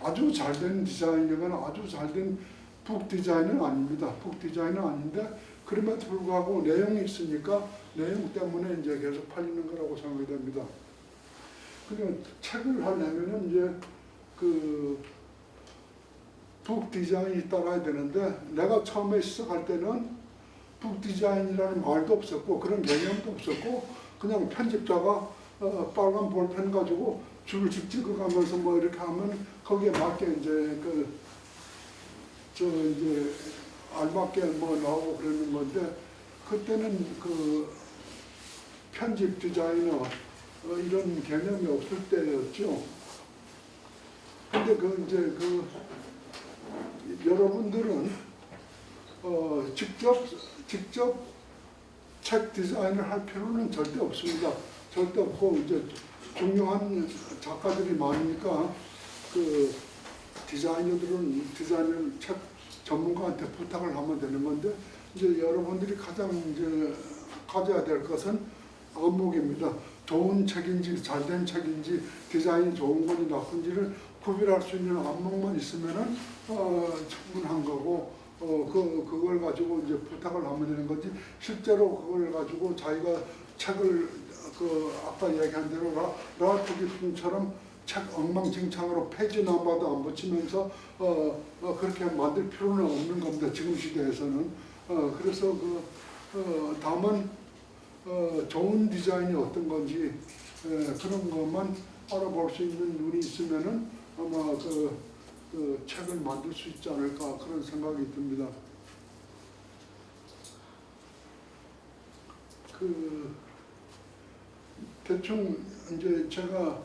아주 잘된 디자인이거나 아주 잘된 북 디자인은 아닙니다. 북 디자인은 아닌데 그럼에도 불구하고 내용이 있으니까 내용 때문에 이제 계속 팔리는 거라고 생각이 됩니다. 그러니까 책을 하려면은 이제 그 북 디자인이 따라야 되는데 내가 처음에 시작할 때는 북 디자인이라는 말도 없었고 그런 개념도 없었고 그냥 편집자가 빨간 볼펜 가지고 줄씩 찍어가면서 뭐 이렇게 하면 거기에 맞게 이제 이제 알맞게 뭐 나오고 그러는 건데 그때는 그 편집 디자이너 이런 개념이 없을 때였죠. 근데 이제 여러분들은 직접 책 디자인을 할 필요는 절대 없습니다. 절대 없고 이제 중요한 작가들이 많으니까 그 디자이너들은 디자인을 책 전문가한테 부탁을 하면 되는 건데 이제 여러분들이 가장 이제 가져야 될 것은 안목입니다. 좋은 책인지 잘된 책인지 디자인이 좋은 건지 나쁜지를 구별할 수 있는 안목만 있으면은 충분한 거고 그걸 가지고 이제 부탁을 하면 되는 거지 실제로 그걸 가지고 자기가 책을 아까 얘기한 대로 라알프 기프처럼 책 엉망진창으로 페이지 넘버도 안 붙이면서 그렇게 만들 필요는 없는 겁니다. 지금 시대에서는 그래서 다만 좋은 디자인이 어떤 건지 그런 것만 알아볼 수 있는 눈이 있으면은 아마 그 책을 만들 수 있지 않을까 그런 생각이 듭니다. 대충 이제 제가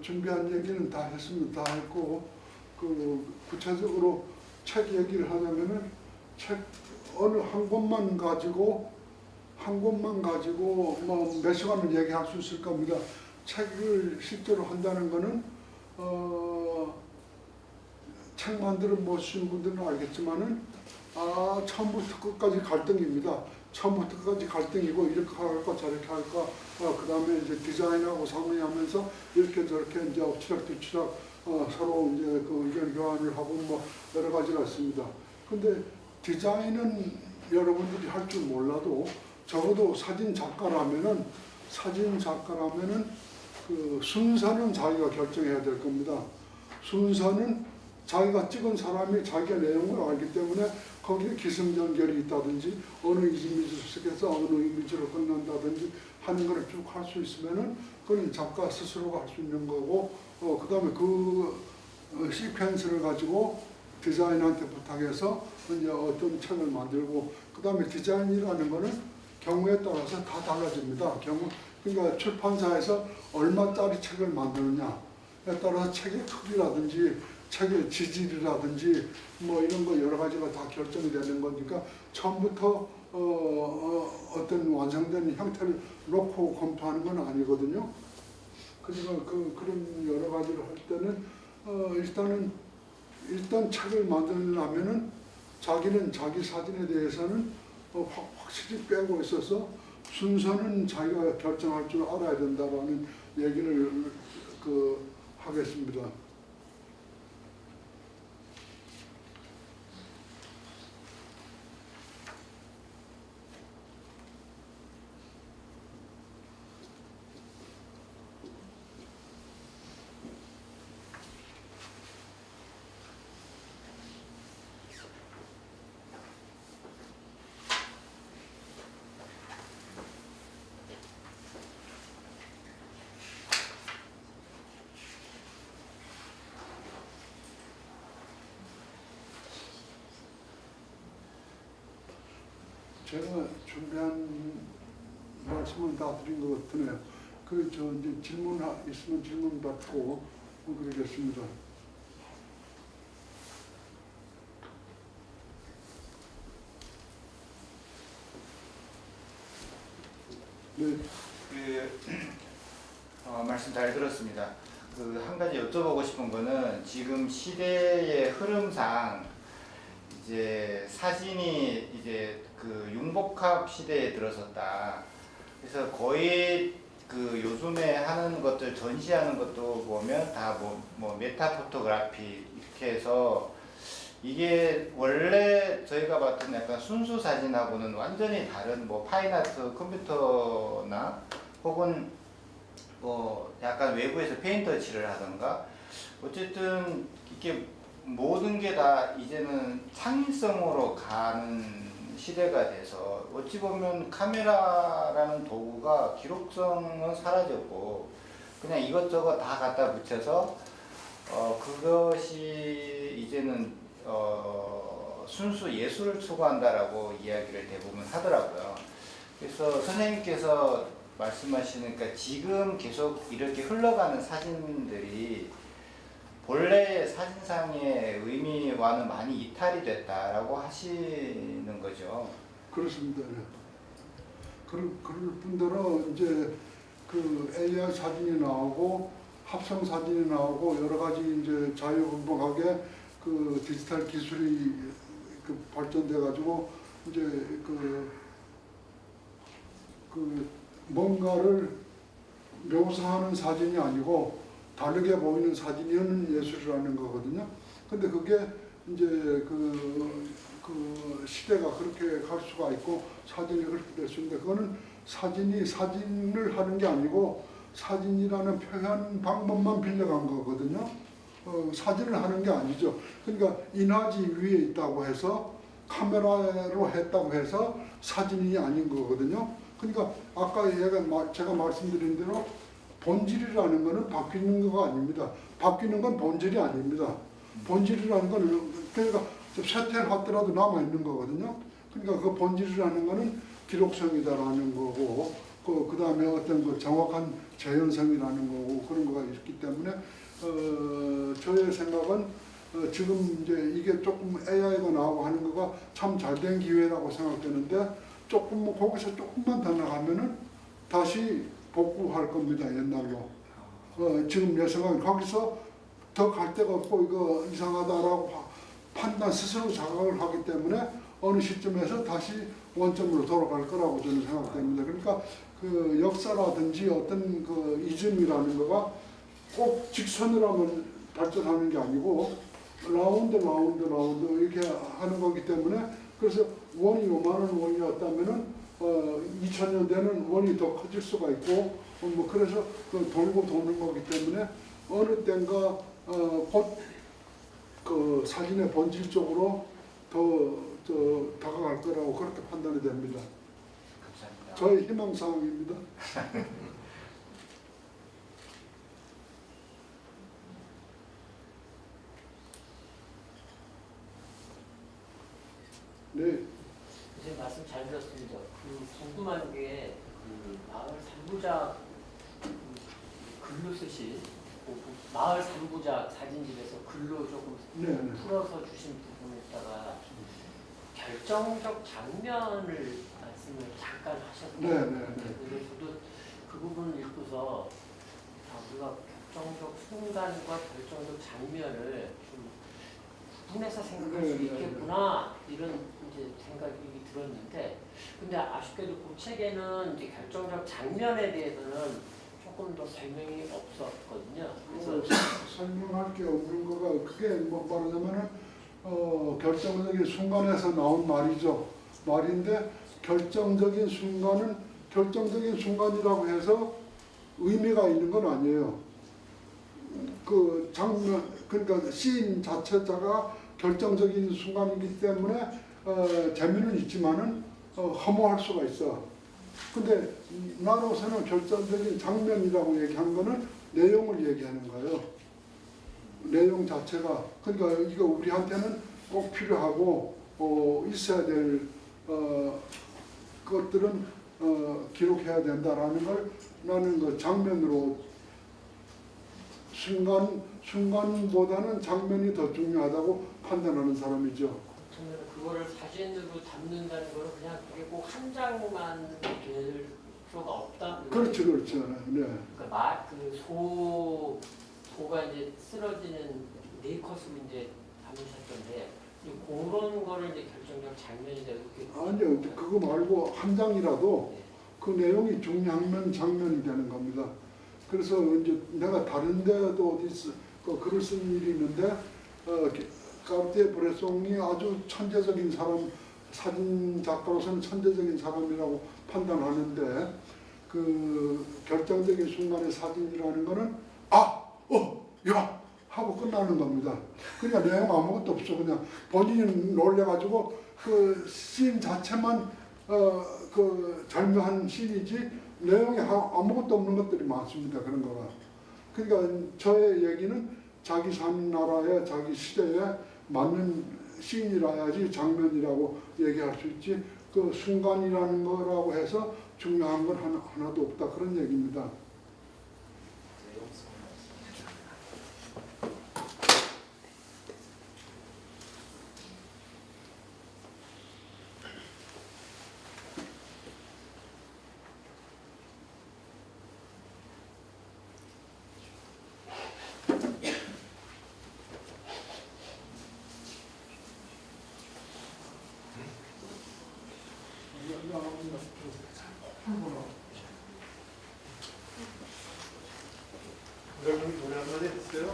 준비한 얘기는 다 했습니다. 다 했고 구체적으로 책 얘기를 하자면은 책 어느 한 권만 가지고 뭐 몇 시간을 얘기할 수 있을 겁니다. 책을 실제로 한다는 거는 책 만들어 보신 분들은 알겠지만은 처음부터 끝까지 갈등입니다. 처음부터 끝까지 갈등이고 이렇게 할까 저렇게 할까 그 다음에 이제 디자인하고 상의하면서 이렇게 저렇게 이제 엎치락뒤치락 서로 이제 그 의견 교환을 하고 뭐 여러 가지가 있습니다. 근데 디자인은 여러분들이 할 줄 몰라도 적어도 사진 작가라면은 그 순서는 자기가 결정해야 될 겁니다. 순서는 자기가 찍은 사람이 자기의 내용을 알기 때문에 거기에 기승전결이 있다든지 어느 이미지를 시작해서 어느 이미지로 끝난다든지 하는 걸 쭉 할 수 있으면은 그건 작가 스스로가 할 수 있는 거고 그 다음에 그 시퀀스를 가지고 디자인한테 부탁해서 이제 어떤 책을 만들고 그 다음에 디자인이라는 거는 경우에 따라서 다 달라집니다. 그러니까 출판사에서 얼마짜리 책을 만드느냐에 따라서 책의 크기라든지 책의 지질이라든지 뭐 이런 거 여러 가지가 다 결정이 되는 거니까 처음부터 어떤 완성된 형태를 놓고 검토하는 건 아니거든요. 그러니까 그런 여러 가지를 할 때는 일단 책을 만들려면은 자기는 자기 사진에 대해서는 확실히 빼고 있어서 순서는 자기가 결정할 줄 알아야 된다라는 얘기를 하겠습니다. 제가 준비한 말씀을 다 드린 것 같으네요. 그 저 이제 질문 있으면 질문 받고 그러겠습니다. 네. 말씀 잘 들었습니다. 한 가지 여쭤보고 싶은 거는 지금 시대의 흐름상 이제 사진이 이제 융복합 시대에 들어섰다. 그래서 거의 요즘에 하는 것들 전시하는 것도 보면 다 뭐 메타 포토그래피 이렇게 해서 이게 원래 저희가 봤던 약간 순수 사진하고는 완전히 다른 뭐 파인아트 컴퓨터나 혹은 뭐 약간 외부에서 페인터칠을 하던가 어쨌든 이게 모든 게 다 이제는 창의성으로 가는 시대가 돼서 어찌 보면 카메라라는 도구가 기록성은 사라졌고 그냥 이것저것 다 갖다 붙여서 그것이 이제는 순수 예술을 추구한다라고 이야기를 대부분 하더라고요. 그래서 선생님께서 말씀하시니까 지금 계속 이렇게 흘러가는 사진들이 본래의 사진상의 의미와는 많이 이탈이 됐다라고 하시는 거죠. 그렇습니다. 네. 그럴 뿐더러 이제 AI 사진이 나오고 합성 사진이 나오고 여러 가지 이제 자유분방하게 디지털 기술이 발전돼 가지고 이제 뭔가를 묘사하는 사진이 아니고 다르게 보이는 사진이 예술이라는 거거든요. 근데 그게 이제 시대가 그렇게 갈 수가 있고 사진이 그렇게 됐습니다. 그거는 사진이 사진을 하는 게 아니고 사진이라는 표현 방법만 빌려간 거거든요. 사진을 하는 게 아니죠. 그러니까 인화지 위에 있다고 해서 카메라로 했다고 해서 사진이 아닌 거거든요. 그러니까 아까 제가 말씀드린 대로 본질이라는 것은 바뀌는 거가 아닙니다. 바뀌는 건 본질이 아닙니다. 본질이라는 건 그러니까 쇠퇴를 하더라도 남아있는 거거든요. 그러니까 그 본질이라는 것은 기록성이다라는 거고 그 다음에 어떤 정확한 재현성이라는 거고 그런 거가 있기 때문에 저의 생각은 지금 이제 이게 조금 AI가 나오고 하는 거가 참 잘된 기회라고 생각되는데 거기서 조금만 더 나가면은 다시 복구할 겁니다, 옛날로. 지금 내 생각은 거기서 더 갈 데가 없고 이거 이상하다라고 스스로 자각을 하기 때문에 어느 시점에서 다시 원점으로 돌아갈 거라고 저는 생각됩니다. 그러니까 역사라든지 어떤 이즘이라는 거가 꼭 직선으로 하면 발전하는 게 아니고 라운드 이렇게 하는 거기 때문에 그래서 원이 요만한 원이었다면은 2000년대는 원이 더 커질 수가 있고 그래서 돌고 도는 거기 때문에 어느 때인가 곧 사진의 본질 쪽으로 더 다가갈 거라고 그렇게 판단이 됩니다. 감사합니다. 저의 희망사항입니다. 네. 선생님 말씀 잘 들었습니다. 궁금한 게 마을 3부작 글로 쓰신 마을 3부작 사진집에서 글로 조금 풀어서 주신 부분에다가 결정적 장면을 말씀을 잠깐 하셨거든요. 그래서 저도 그 부분을 읽고서 우리가 결정적 순간과 결정적 장면을 좀 구분해서 생각할 수 있겠구나 이런 이제 생각이 들었는데, 근데 아쉽게도 그 책에는 이제 결정적 장면에 대해서는 조금 더 설명이 없었거든요. 그래서 설명할 게 없는 거가 그게 뭐 말하자면은 결정적인 순간에서 나온 말인데 결정적인 순간은 결정적인 순간이라고 해서 의미가 있는 건 아니에요. 그 장면 그러니까 씬 자체가 결정적인 순간이기 때문에 재미는 있지만은 허무할 수가 있어. 근데 나로서는 결정적인 장면이라고 얘기하는 거는 내용을 얘기하는 거예요. 내용 자체가 그러니까 이거 우리한테는 꼭 필요하고 있어야 될 것들은 기록해야 된다라는 걸 나는 그 장면으로 순간보다는 장면이 더 중요하다고 판단하는 사람이죠. 저는 그거를 사진으로 담는다는 거는 그냥 그게 꼭 한 장만 될 필요가 없다. 그렇죠, 그렇죠. 네. 그러니까 소가 이제 쓰러지는 네컷으로 이제 담으셨던데 그런 거를 이제 결정적 장면이 되고 아니요, 그거 말고 한 장이라도 네. 그 내용이 중요한 장면이 되는 겁니다. 그래서 이제 내가 다른 데도 어디 글을 쓴 일이 있는데 카르티에 브레송이 아주 천재적인 사람, 사진 작가로서는 천재적인 사람이라고 판단하는데 그 결정적인 순간의 사진이라는 거는 야 하고 끝나는 겁니다. 그러니까 내용 아무것도 없어. 그냥 본인이 놀래가지고 그 씬 자체만 그 절묘한 씬이지 내용이 아무것도 없는 것들이 많습니다. 그런 거가. 그러니까 저의 얘기는 자기 사는 나라에 자기 시대에 맞는 씬이라야지 장면이라고 얘기할 수 있지 그 순간이라는 거라고 해서 중요한 건 하나도 없다. 그런 얘기입니다. 여러분 노래 한번 해주세요.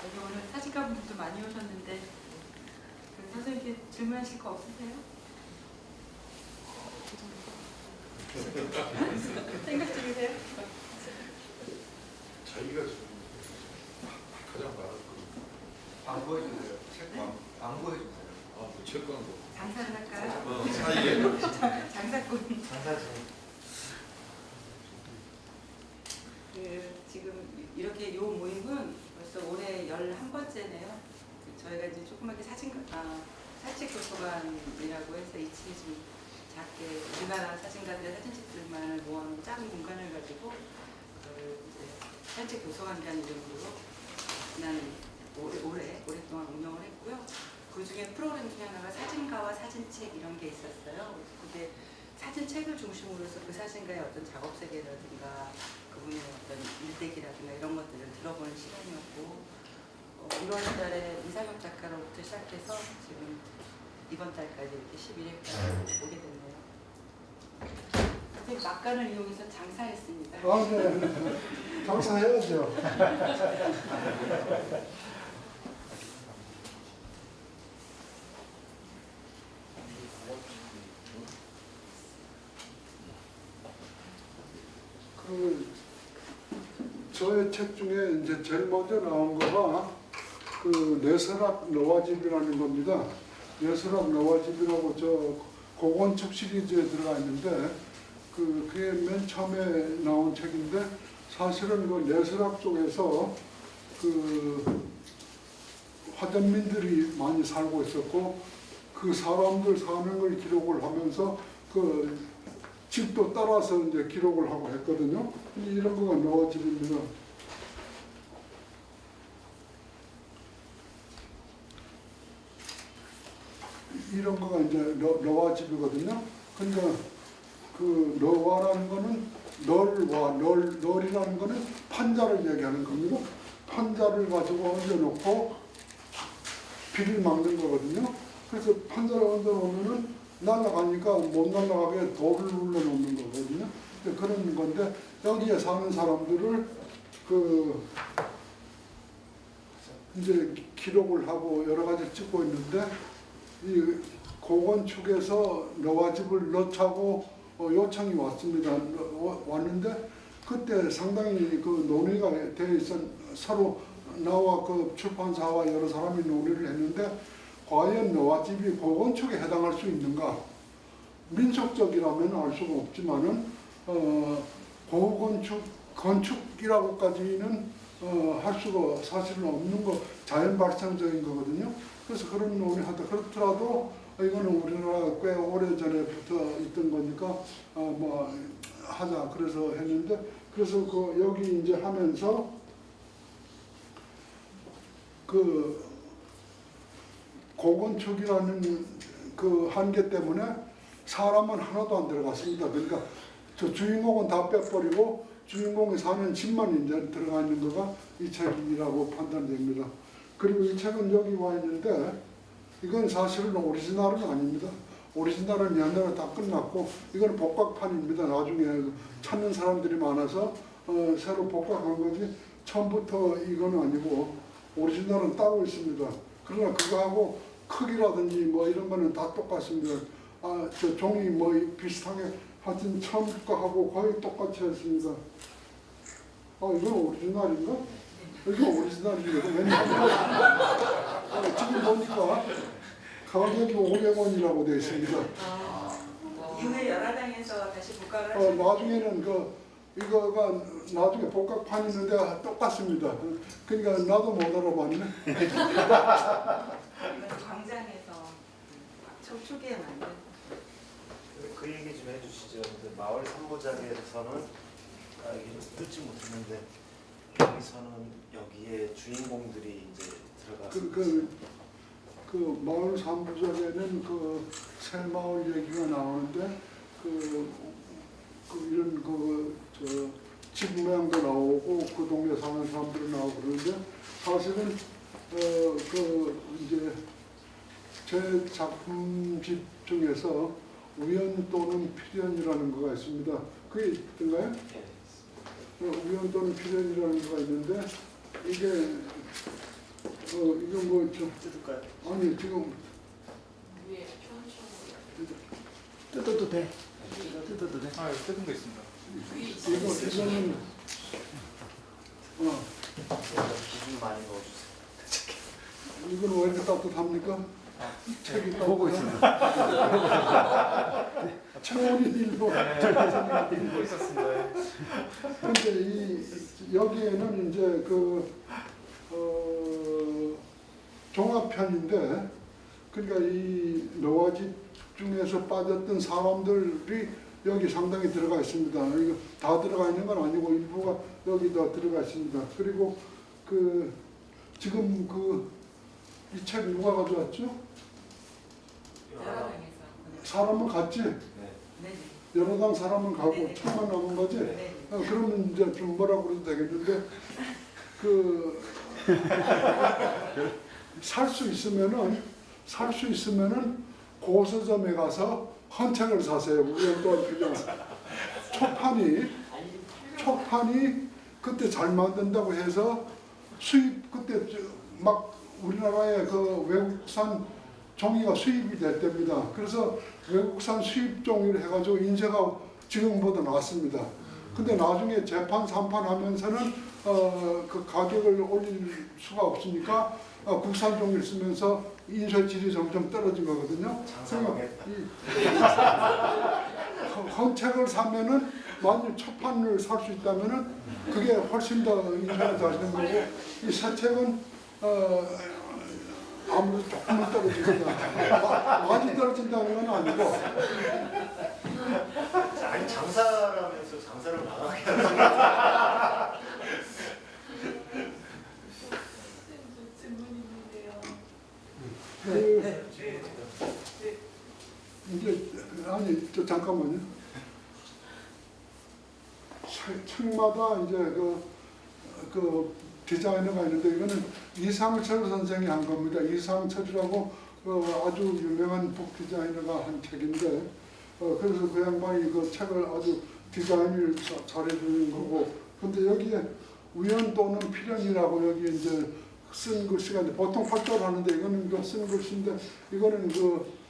여기 오늘 사진가분들도 많이 오셨는데 그 선생님께 질문하실 거 없으세요? 생각 중이세요? 자기가 지금 가장 많은 광고해 주세요. 책 광고해 주세요. 책 광고. 장사를 할까요? 사이에 장사꾼. 장사진. 지금 이렇게 요 모임은 벌써 올해 11번째네요. 저희가 이제 조그맣게 사책 도서관이라고 해서 2층에 좀 작게 우리나라 사진가들의 사진집들만 모아놓은 작은 공간을 가지고 이제 사책 도서관이라는 이름으로 지난 오랫동안 운영을 했고요. 그 중에 프로그램 중에 하나가 사진가와 사진책 이런 게 있었어요. 그게 사진책을 중심으로 해서 그 사진가의 어떤 작업 세계라든가 그분의 어떤 일대기라든가 이런 것들을 들어보는 시간이었고 1월 달에 이상엽 작가로부터 시작해서 지금 이번 달까지 이렇게 11회까지 오게 됐네요. 선생님 막간을 이용해서 장사했습니다. 네. 장사해야죠. 저의 책 중에 이제 제일 먼저 나온 거가 그 네스락 너와집이라는 겁니다. 네스락 너와집이라고 저 고건축 시리즈에 들어가 있는데 그게 맨 처음에 나온 책인데 사실은 그 네스락 쪽에서 그 화전민들이 많이 살고 있었고 그 사람들 사는 걸 기록을 하면서 그 집도 따라서 이제 기록을 하고 했거든요. 이런 거가 너와집입니다. 이런 거가 이제 너와집이거든요. 그러니까 그 너와라는 거는 널이라는 거는 판자를 얘기하는 겁니다. 판자를 가지고 얹어놓고 비를 막는 거거든요. 그래서 판자를 얹어놓으면은 날아가니까 못 날아가게 돌을 눌러놓는 거거든요. 그런 건데 여기에 사는 사람들을 그 이제 기록을 하고 여러 가지 찍고 있는데 이 고건축에서 너와집을 넣자고 요청이 왔습니다. 왔는데 그때 상당히 그 논의가 돼 있어 서로 나와 그 출판사와 여러 사람이 논의를 했는데 과연 너와집이 고건축에 해당할 수 있는가? 민속적이라면 알 수가 없지만은 고건축 건축이라고까지는 할 수가 사실은 없는 거, 자연 발생적인 거거든요. 그래서 그런 논의 하다 그렇더라도 이거는 우리나라 꽤 오래 전에부터 있던 거니까 뭐 하자 그래서 했는데, 그래서 그 여기 이제 하면서 그 고건축이라는 그 한계 때문에 사람은 하나도 안 들어갔습니다. 그러니까 저 주인공은 다 빼버리고 주인공이 사는 집만 이제 들어가 있는 거가 이 책이라고 판단됩니다. 그리고 이 책은 여기 와 있는데 이건 사실은 오리지널은 아닙니다. 오리지널은 옛날에 다 끝났고 이건 복각판입니다. 나중에 찾는 사람들이 많아서 새로 복각한 거지 처음부터 이건 아니고 오리지널은 따로 있습니다. 그러나 그거하고 크기라든지 뭐 이런 거는 다 똑같습니다. 저 종이 뭐 비슷하게 하여튼 처음 거하고 거의 똑같이 했습니다. 이건 오리지널인가? 이건 오리지널이에요. 왜냐하면 지금 보니까 가격이 500원이라고 되어 있습니다. 이후에 열화당에서 다시 복각을 하셨는데 나중에는 이거가 나중에 복각판 있는데 똑같습니다. 그러니까 나도 못 알아봤네. 이건 광장에서 초기에 만든 그 얘기 좀 해주시죠. 그 마을 삼부작에서는 이게 좀 듣지 못했는데 여기서는 여기에 주인공들이 이제 들어가서 그 마을 삼부작에는 그 새마을 얘기가 나오는데 이런 집 모양도 나오고 그 동네 사는 사람들 나오고 그러는데 사실은 이제 제 작품집 중에서 우연 또는 필연이라는 거가 있습니다. 그게 있던가요? 우연 또는 필연이라는 거가 있는데 이게 이거 뭐 좀 뜯을까요? 아니 지금 뜯어도 돼. 뜯어도 돼. 뜯은 거 있습니다. 이거는 기준 많이 넣어주세요. 이건 왜 이렇게 따뜻합니까? 책이 보고 있습니다. 체온이 일부. 읽고 있었습니다. 근데 여기에는 이제 종합편인데, 그러니까 이 노화집 중에서 빠졌던 사람들이 여기 상당히 들어가 있습니다. 이거 다 들어가 있는 건 아니고 일부가 여기 다 들어가 있습니다. 그리고 지금 이 책 누가 가져왔죠? 열화당에서 사람은 갔지? 네. 네네. 여러 당 사람은 가고 네네. 책만 남은 거지? 네. 그러면 이제 좀 뭐라 그래도 되겠는데 살 수 있으면은 고서점에 가서 한 책을 사세요. 우연 또 그냥 초판이 그때 잘 만든다고 해서 그때 막 우리나라에 그 외국산 종이가 수입이 됐답니다. 그래서 외국산 수입 종이를 해가지고 인쇄가 지금보다 낫습니다. 근데 나중에 재판 3판 하면서는 그 가격을 올릴 수가 없으니까 국산 종이를 쓰면서 인쇄질이 점점 떨어진 거거든요. 장사하겠다. 헌 책을 사면은 만일 초판을 살 수 있다면은 그게 훨씬 더 인쇄가 잘 되는 거고, 이 새 책은 아무래도 조금은 떨어집니다. 많이 떨어진다는 건 아니고. 아니 장사라면서 장사를 나가게 하는 이제 잠깐만요. 책마다 이제 그 디자이너가 있는데 이거는 이상철 선생이 한 겁니다. 이상철이라고 아주 유명한 북 디자이너가 한 책인데 그래서 그 양반이 그 책을 아주 디자인을 잘해주는 거고, 근데 여기에 우연 또는 필연이라고 여기 이제 쓴 글씨가 이제 보통 활자를 하는데 이거는 쓴 글씨인데 이거는 그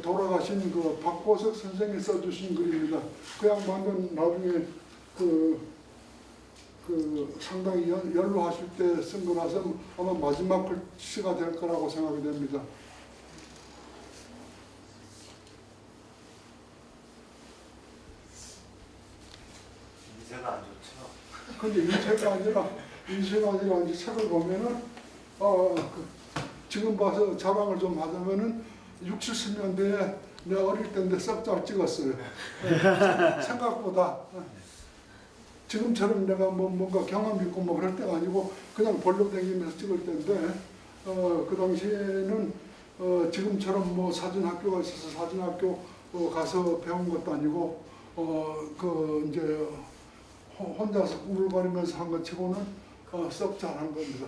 돌아가신 박보석 선생이 써주신 글입니다. 그 양반은 나중에 상당히 연로하실 때 쓴 거라서 아마 마지막 글씨가 될 거라고 생각이 됩니다. 인쇄가 안 좋죠. 근데 이 책이 아니라 이순환이라는 책을 보면은 지금 봐서 자랑을 좀 하자면은 60, 70년대에 내가 어릴 때인데 썩 잘 찍었어요. 생각보다 지금처럼 내가 뭔가 경험 있고 뭐 그럴 때가 아니고 그냥 볼로 다니면서 찍을 때인데 그 당시에는 지금처럼 뭐 사진학교가 있어서 사진학교 가서 배운 것도 아니고 그 이제 혼자서 꾸물거리면서 한 것 치고는 썩 잘한 겁니다.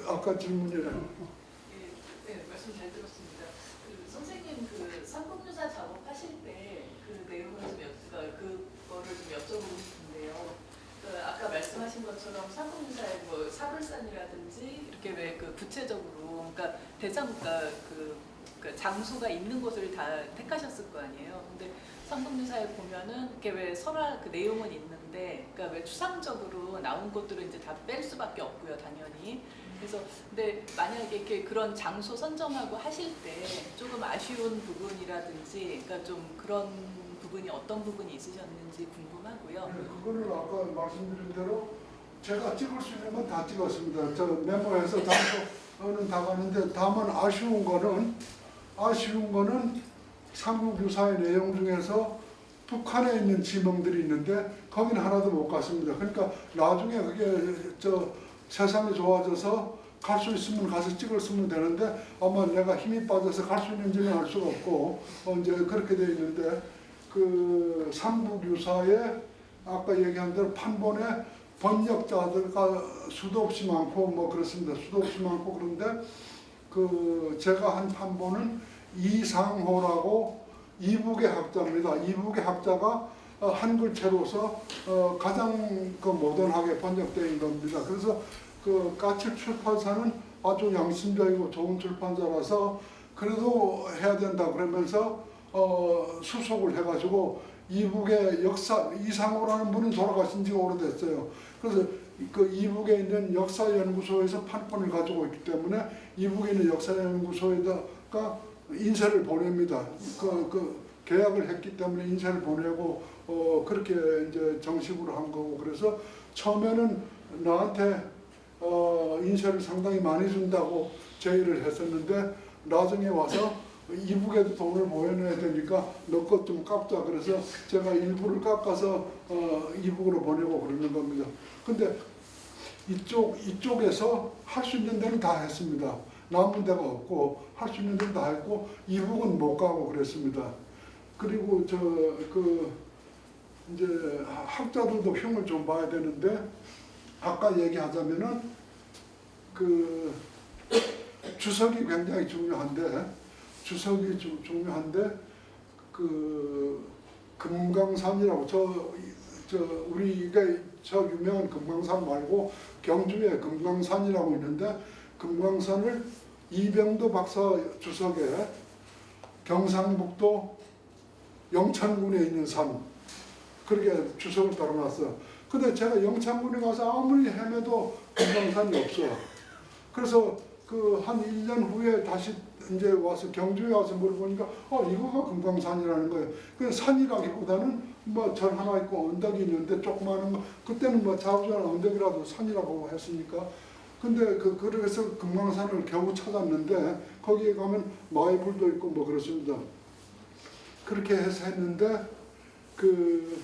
아까 질문이래. 네, 말씀 잘 들었습니다. 그 선생님 그 삼국유사 작업하실 때 그 내용을 그거를 좀 여쭤보고 싶은데요. 그 아까 말씀하신 것처럼 삼국유사에 뭐 사불산이라든지 이렇게 왜 그 구체적으로 그러니까 그 장소가 있는 곳을 다 택하셨을 거 아니에요. 근데 삼국유사에 보면은 이렇게 왜 설화 그 내용은 있는데, 그러니까 왜 추상적으로 나온 것들은 이제 다 뺄 수밖에 없고요, 당연히. 그래서 근데 만약에 이렇게 그런 장소 선정하고 하실 때 조금 아쉬운 부분이라든지, 그러니까 좀 그런 부분이 어떤 부분이 있으셨는지 궁금하고요. 그거는 아까 말씀드린 대로 제가 찍을 수 있는 건 다 찍었습니다. 저 메모해서 장소는 다 가는데 다만 아쉬운 거는 삼국유사의 내용 중에서 북한에 있는 지명들이 있는데 거기는 하나도 못 갔습니다. 그러니까 나중에 그게 세상이 좋아져서 갈 수 있으면 가서 찍었으면 되는데 아마 내가 힘이 빠져서 갈 수 있는지는 알 수가 없고 이제 그렇게 돼 있는데 그 삼국유사에 아까 얘기한 대로 판본에 번역자들과 수도 없이 많고 뭐 그렇습니다. 수도 없이 많고 그런데 그 제가 한 판본은 이상호라고 이북의 학자입니다. 이북의 학자가 한글체로서 가장 그 모던하게 번역된 겁니다. 그래서 그 까칠 출판사는 아주 양심적이고 좋은 출판사라서 그래도 해야 된다 그러면서 수속을 해가지고 이북의 역사 이상호라는 분은 돌아가신 지가 오래됐어요. 그래서 그 이북에 있는 역사연구소에서 판본을 가지고 있기 때문에 이북에 있는 역사연구소에다가 인쇄를 보냅니다. 그 계약을 했기 때문에 인쇄를 보내고 그렇게 이제 정식으로 한 거고 그래서 처음에는 나한테 인쇄를 상당히 많이 준다고 제의를 했었는데 나중에 와서 이북에도 돈을 보내야 되니까 너 것 좀 깎자 그래서 제가 일부를 깎아서 이북으로 보내고 그러는 겁니다. 근데 이쪽에서 할 수 있는 데는 다 했습니다. 남은 데가 없고 할 수 있는 데는 다 했고 이북은 못 가고 그랬습니다. 그리고 이제 학자들도 흉을 좀 봐야 되는데 아까 얘기하자면은 그 주석이 굉장히 중요한데 그 금강산이라고 우리가 저 유명한 금강산 말고 경주에 금강산이라고 있는데 금강산을 이병도 박사 주석에 경상북도 영창군에 있는 산 그렇게 주석을 따라놨어. 근데 제가 영창군에 가서 아무리 헤매도 금강산이 없어. 그래서 그 한 1년 후에 다시 이제 와서 경주에 와서 물어보니까 이거가 금강산이라는 거예요. 그 산이라기보다는 뭐 절 하나 있고 언덕이 있는데 조그마한 거 그때는 뭐 자우지간 언덕이라도 산이라고 했으니까 근데 그래서 금강산을 겨우 찾았는데 거기에 가면 마이불도 있고 뭐 그렇습니다. 그렇게 해서 했는데 그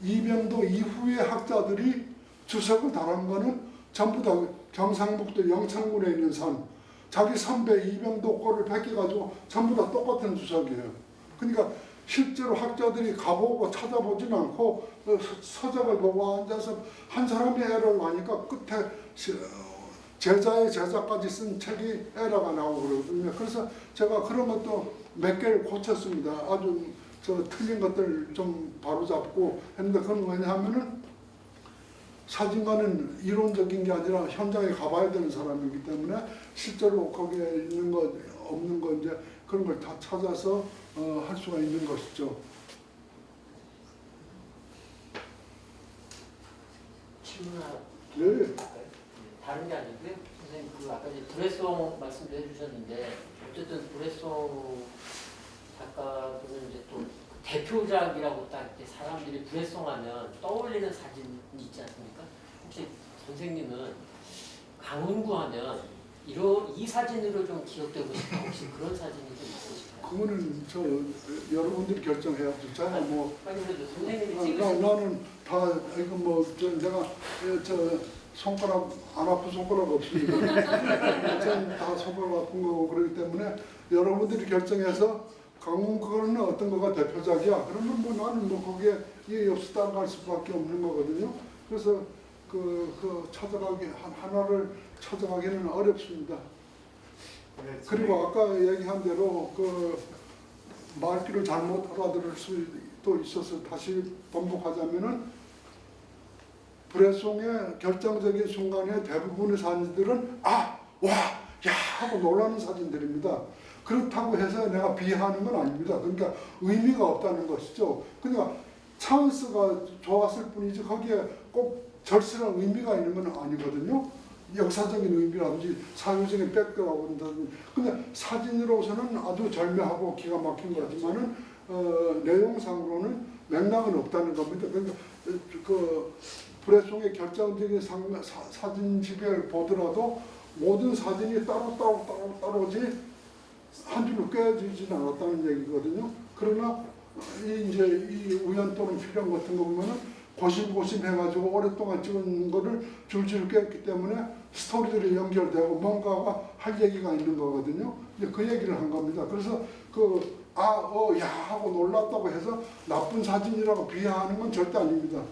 이병도 이후의 학자들이 주석을 달한 거는 전부 다 경상북도 영창군에 있는 산 자기 선배 이병도 거를 베껴가지고 전부 다 똑같은 주석이에요. 그러니까 실제로 학자들이 가보고 찾아보진 않고 서적을 보고 앉아서 한 사람이 에러를 하니까 끝에 제자의 제자까지 쓴 책이 에러가 나오고 그러거든요. 그래서 제가 그런 것도 몇 개를 고쳤습니다. 아주 틀린 것들 좀 바로잡고 했는데 그건 왜냐하면은 사진가는 이론적인 게 아니라 현장에 가봐야 되는 사람이기 때문에 실제로 거기에 있는 거 없는 거 이제 그런 걸 다 찾아서 할 수가 있는 것이죠. 질문 하나 네. 다른 게 아니고요. 선생님 그 아까 이제 브레송 말씀도 해주셨는데 어쨌든 브레송 작가분은 이제 또 대표작이라고 딱 이렇게 사람들이 불회송하면 떠올리는 사진이 있지 않습니까? 혹시 선생님은 강원구 하면 이 사진으로 좀 기억되고 싶은 혹시 그런 사진이 좀 있으실까요? 그거는 저 여러분들이 결정해야죠. 저는 뭐 아니 그래도 선생님이 나는 다 이거 뭐 내가 저 손가락 안 아픈 손가락 없습니다. 저는 다 손가락 아픈 거고 그렇기 때문에 여러분들이 결정해서 강원구는 어떤 거가 대표작이야. 그러면 뭐 나는 뭐 거기에 이 없이 따라갈 수밖에 없는 거거든요. 그래서 그 찾아가기 하나를 찾아가기는 어렵습니다. 그리고 아까 얘기한 대로 그 말귀를 잘못 알아들을 수도 있어서 다시 반복하자면은 불회송의 결정적인 순간에 대부분의 사진들은 아, 와, 야 하고 놀라는 사진들입니다. 그렇다고 해서 내가 비하하는 건 아닙니다. 그러니까 의미가 없다는 것이죠. 그러니까 찬스가 좋았을 뿐이지 거기에 꼭 절실한 의미가 있는 건 아니거든요. 역사적인 의미라든지 사회적인 백그라운드라든지. 근데 사진으로서는 아주 절묘하고 기가 막힌 거지만은 내용상으로는 맥락은 없다는 겁니다. 그러니까 그 불회송의 결정적인 사진집을 보더라도 모든 사진이 따로지 한 줄로 꿰어지지는 않았다는 얘기거든요. 그러나 이 우연 또는 필연 같은 거 보면은 고심고심 해가지고 오랫동안 찍은 거를 줄줄 꿰었기 때문에 스토리들이 연결되고 뭔가가 할 얘기가 있는 거거든요. 이제 그 얘기를 한 겁니다. 그래서 야 하고 놀랐다고 해서 나쁜 사진이라고 비하하는 건 절대 아닙니다.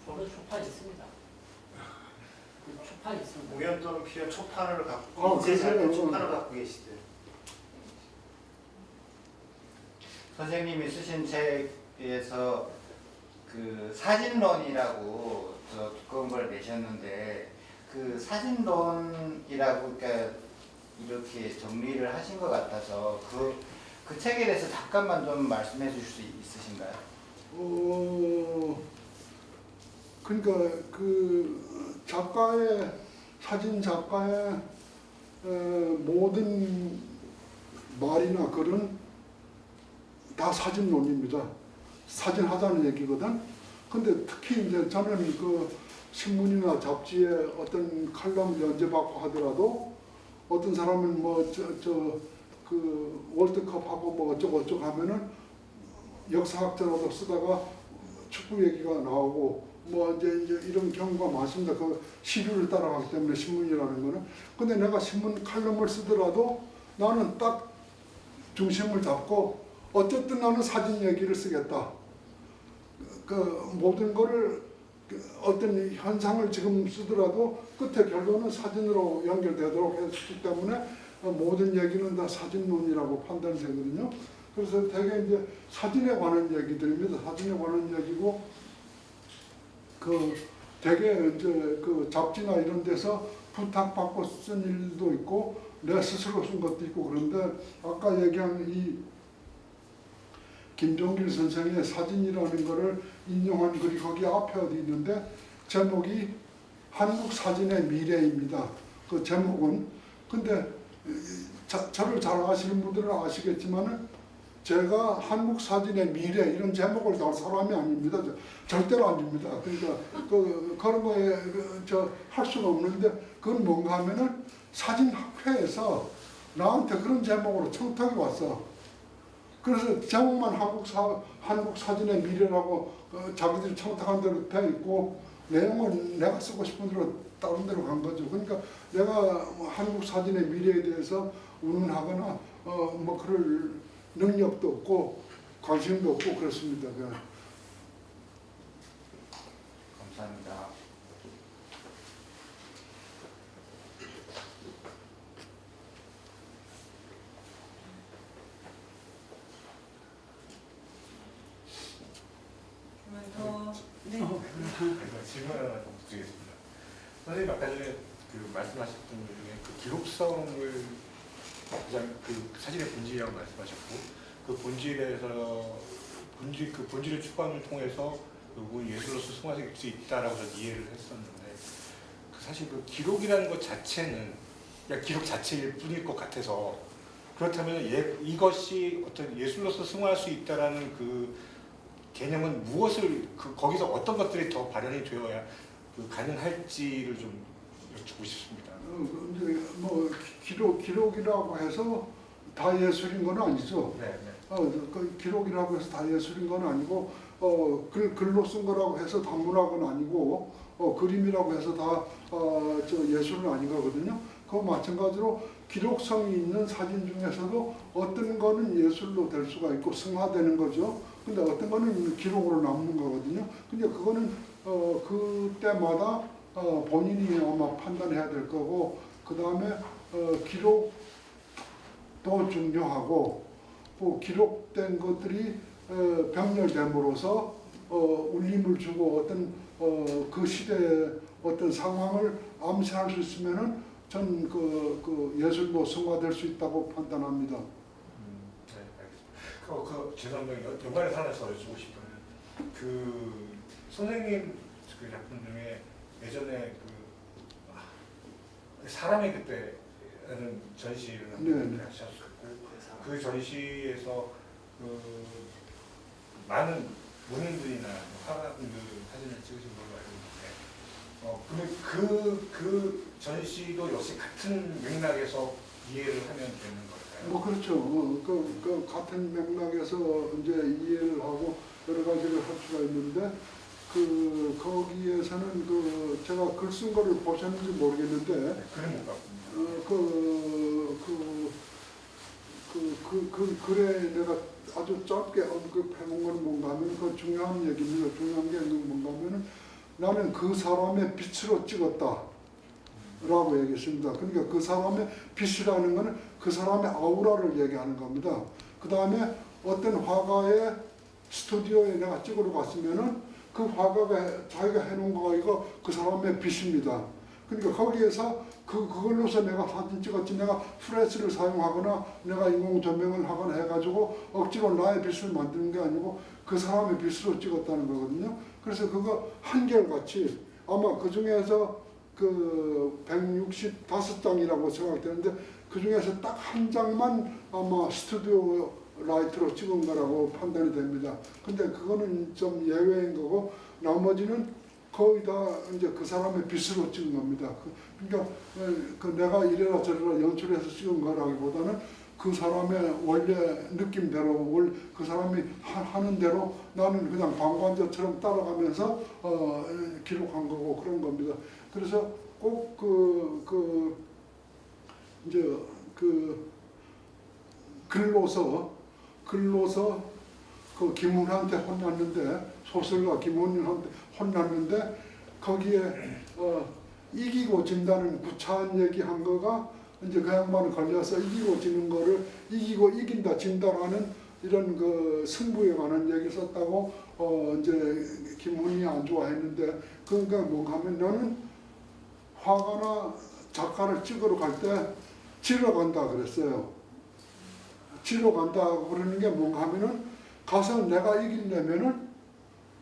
저는 초판 있습니다. 그 초판 있습니다. 우연 또는 필연 초판을 갖고 이제 잘 그래요. 초판을 갖고 계시대. 선생님이 쓰신 책에서 그 사진론이라고 저 두꺼운 걸 내셨는데 그 사진론이라고 그러니까 이렇게 정리를 하신 것 같아서 그 책에 대해서 잠깐만 좀 말씀해 주실 수 있으신가요? 그러니까 그 사진 작가의 모든 말이나 글은 다 사진론입니다. 사진 하자는 얘기거든. 근데 특히 이제 저는 그 신문이나 잡지에 어떤 칼럼을 연재받고 하더라도 어떤 사람은 그 월드컵하고 뭐 어쩌고 하면은 역사학자로도 쓰다가 축구 얘기가 나오고 뭐 이제 이런 경우가 많습니다. 그 시류를 따라가기 때문에 신문이라는 거는. 근데 내가 신문 칼럼을 쓰더라도 나는 딱 중심을 잡고 어쨌든 나는 사진 얘기를 쓰겠다. 그 모든 거를 어떤 현상을 지금 쓰더라도 끝에 결론은 사진으로 연결되도록 했기 때문에 모든 얘기는 다 사진론이라고 판단되거든요. 그래서 되게 이제 사진에 관한 얘기들입니다. 사진에 관한 얘기고 되게 이제 그 잡지나 이런 데서 부탁받고 쓴 일도 있고 내 스스로 쓴 것도 있고 그런데 아까 얘기한 이 김종길 선생의 사진이라는 거를 인용한 글이 거기 앞에 어디 있는데 제목이 한국 사진의 미래입니다. 그 제목은 근데 저를 잘 아시는 분들은 아시겠지만은 제가 한국 사진의 미래 이런 제목을 달 사람이 아닙니다. 절대로 아닙니다. 그러니까 그런 거에 할 수가 없는데 그건 뭔가 하면은 사진학회에서 나한테 그런 제목으로 청탁이 왔어. 그래서 제목만 한국 사진의 미래라고 자기들이 청탁한 대로 돼 있고 내용은 내가 쓰고 싶은 대로 다른 데로 간 거죠. 그러니까 내가 한국 사진의 미래에 대해서 운운하거나 뭐 그럴 능력도 없고 관심도 없고 그렇습니다. 감사합니다. 질문 하나 좀 드리겠습니다. 선생님 아까 전에 그 말씀하셨던 것 중에 그 기록성을 가장 그 사진의 본질이라고 말씀하셨고 그 본질에서 그 본질의 추구함을 통해서 결국은 예술로서 승화될 수 있다라고 저는 이해를 했었는데 그 사실 그 기록이라는 것 자체는 그냥 기록 자체일 뿐일 것 같아서 그렇다면 이것이 어떤 예술로서 승화할 수 있다라는 그 개념은 무엇을 거기서 어떤 것들이 더 발현이 되어야 가능할지를 좀 여쭙고 싶습니다. 이제 뭐 기록이라고 해서 다 예술인 건 아니죠. 네, 네. 그 기록이라고 해서 다 예술인 건 아니고 글로 쓴 거라고 해서 다 문학은 아니고 그림이라고 해서 다 예술은 아닌 거거든요. 그거 마찬가지로 기록성이 있는 사진 중에서도 어떤 거는 예술로 될 수가 있고 승화되는 거죠. 근데 어떤 거는 기록으로 남는 거거든요. 근데 그거는 그때마다 본인이 아마 판단해야 될 거고, 그 다음에 기록도 중요하고, 또 기록된 것들이 병렬됨으로써 울림을 주고 어떤 그 시대의 어떤 상황을 암시할 수 있으면은 전 그 예술로 승화될 수 있다고 판단합니다. 네, 알겠습니다. 죄송합니다. 연관해서 하나 더 여쭤보고 싶어요. 선생님 그 작품 중에 예전에 사람의 그때라는 전시를 하셨었고, 그 전시에서 많은 문인들이나 화가분들 사진을 찍으신 걸로 알고 있는데, 그 전시도 역시 같은 맥락에서 이해를 하면 되는 걸까요? 뭐 그렇죠. 그 같은 맥락에서 이제 이해를 하고 여러 가지를 할 수가 있는데, 거기에서는 제가 글 쓴 거를 보셨는지 모르겠는데, 그런 것 같군요. 그 글에 내가 아주 짧게 언급해본 건 뭔가 하면 그 중요한 얘기입니다. 중요한 게 뭔가 하면은 나는 그 사람의 빛으로 찍었다 라고 얘기했습니다. 그러니까 그 사람의 빛이라는 거는 그 사람의 아우라를 얘기하는 겁니다. 그 다음에 어떤 화가의 스튜디오에 내가 찍으러 갔으면은 그 화가가 자기가 해놓은 거가 이거 그 사람의 빛입니다. 그러니까 거기에서 그걸로서 내가 사진 찍었지, 내가 프레스를 사용하거나 내가 인공 조명을 하거나 해가지고 억지로 나의 빛을 만드는 게 아니고 그 사람의 빛으로 찍었다는 거거든요. 그래서 그거 한결같이 아마 그 중에서 165장이라고 생각되는데 그 중에서 딱 한 장만 아마 스튜디오 라이트로 찍은 거라고 판단이 됩니다. 근데 그거는 좀 예외인 거고 나머지는 거의 다 이제 그 사람의 빛으로 찍은 겁니다. 그러니까 내가 이래라 저래라 연출해서 찍은 거라기보다는 그 사람의 원래 느낌대로 그 사람이 하는 대로 나는 그냥 방관자처럼 따라가면서 기록한 거고 그런 겁니다. 그래서 꼭 이제 글로서 김훈한테 혼났는데, 소설가 김훈한테 혼났는데 거기에 이기고 진다는 구차한 얘기한 거가 이제 그 양반은 걸려서 이기고 지는 거를 이기고 이긴다 진다라는 이런 승부에 관한 얘기 썼다고 이제 김훈이 안 좋아했는데, 그러니까 뭔가 하면 나는 화가나 작가를 찍으러 갈 때 지러 간다 그랬어요. 지러 간다고 그러는 게 뭔가 하면은 가서 내가 이기려면은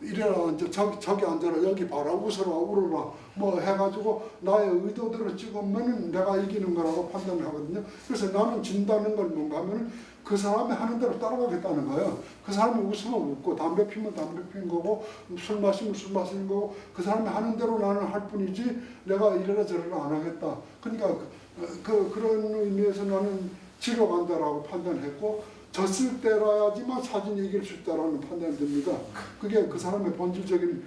이래라 이제 저기 앉아라 여기 봐라 웃어라 울어라 뭐 해가지고 나의 의도대로 찍으면은 내가 이기는 거라고 판단을 하거든요. 그래서 나는 진다는 걸 뭔가 하면은 그 사람이 하는 대로 따라가겠다는 거예요. 그 사람이 웃으면 웃고 담배 피면 담배 피는 거고 술 마시면 술 마시는 거고 그 사람이 하는 대로 나는 할 뿐이지 내가 이래라 저래라 안 하겠다. 그러니까 그런 의미에서 나는 지러 간다라고 판단했고, 졌을 때라야지만 사진이 이길 수 있다라는 판단이 듭니다. 그게 그 사람의 본질적인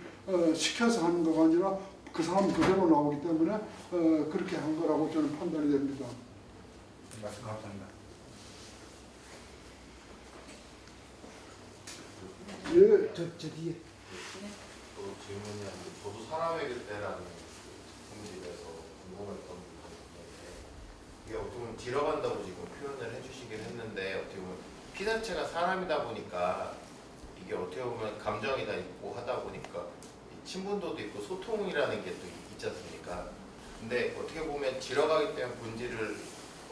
시켜서 하는 거가 아니라 그 사람 그대로 나오기 때문에 그렇게 한 거라고 저는 판단이 됩니다. 말씀 감사합니다. 예. 저 뒤에. 또 질문이 한데, 저도 사람의 그때라는 작품집에서 궁금했던 부분인데, 이게 어떻게 보면 지러간다고 지금 표현을 해주시긴 했는데, 어떻게 보면 피사체가 사람이다 보니까 이게 어떻게 보면 감정이 다 있고 하다 보니까 친분도도 있고 소통이라는 게 또 있지 않습니까? 근데 어떻게 보면 지러가기 때문에 본질을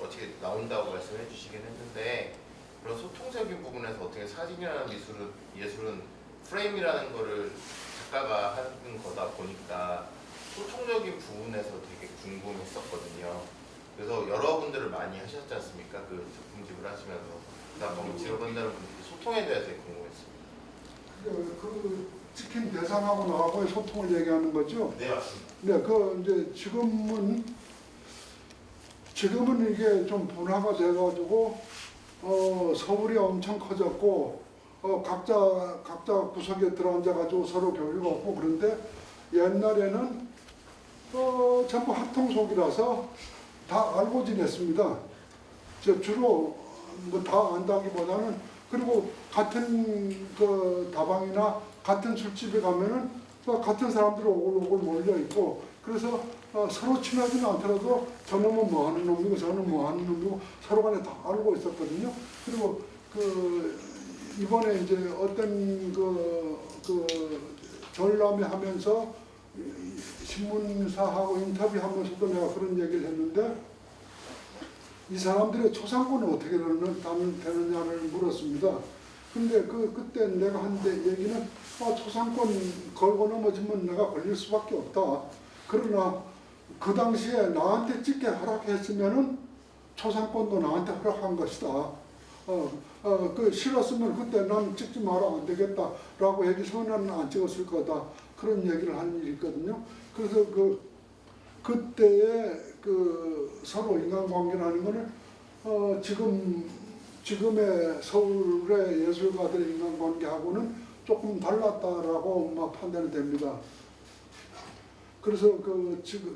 어떻게 나온다고 말씀해 주시긴 했는데, 그런 소통적인 부분에서 어떻게 사진이라는 예술은 프레임이라는 거를 작가가 하는 거다 보니까 소통적인 부분에서 되게 궁금했었거든요. 그래서 여러분들을 많이 하셨지 않습니까? 그 작품집을 하시면서. 그다음 너무 지러간다는 분들이 소통에 대해서 되게 궁금했습니다. 시킨 대상하고 나하고의 소통을 얘기하는 거죠. 네, 맞습니다. 네, 그 이제 지금은 이게 좀 분화가 돼가지고 서울이 엄청 커졌고 각자 구석에 들어앉아가지고 서로 교류가 없고 그런데 옛날에는 전부 합통속이라서 다 알고 지냈습니다. 주로 뭐 다 안다기보다는 그리고 같은 그 다방이나 같은 술집에 가면은 같은 사람들이 오글오글 몰려 있고 그래서 서로 친하지는 않더라도 저놈은 뭐 하는 놈이고 저는 뭐 하는 놈이고 서로 간에 다 알고 있었거든요. 그리고 이번에 이제 어떤 전람회 하면서 신문사하고 인터뷰하면서도 내가 그런 얘기를 했는데 이 사람들의 초상권은 어떻게 되느냐를 물었습니다. 근데 그때 내가 한 얘기는 초상권 걸고 넘어지면 내가 걸릴 수밖에 없다. 그러나 그 당시에 나한테 찍게 허락했으면은 초상권도 나한테 허락한 것이다. 싫었으면 그때 난 찍지 마라 안 되겠다라고 해서는 안 찍었을 거다. 그런 얘기를 한 일이 있거든요. 그래서 그때의 서로 인간관계라는 거는 지금의 서울의 예술가들의 인간관계하고는 조금 달랐다라고 막 판단이 됩니다. 그래서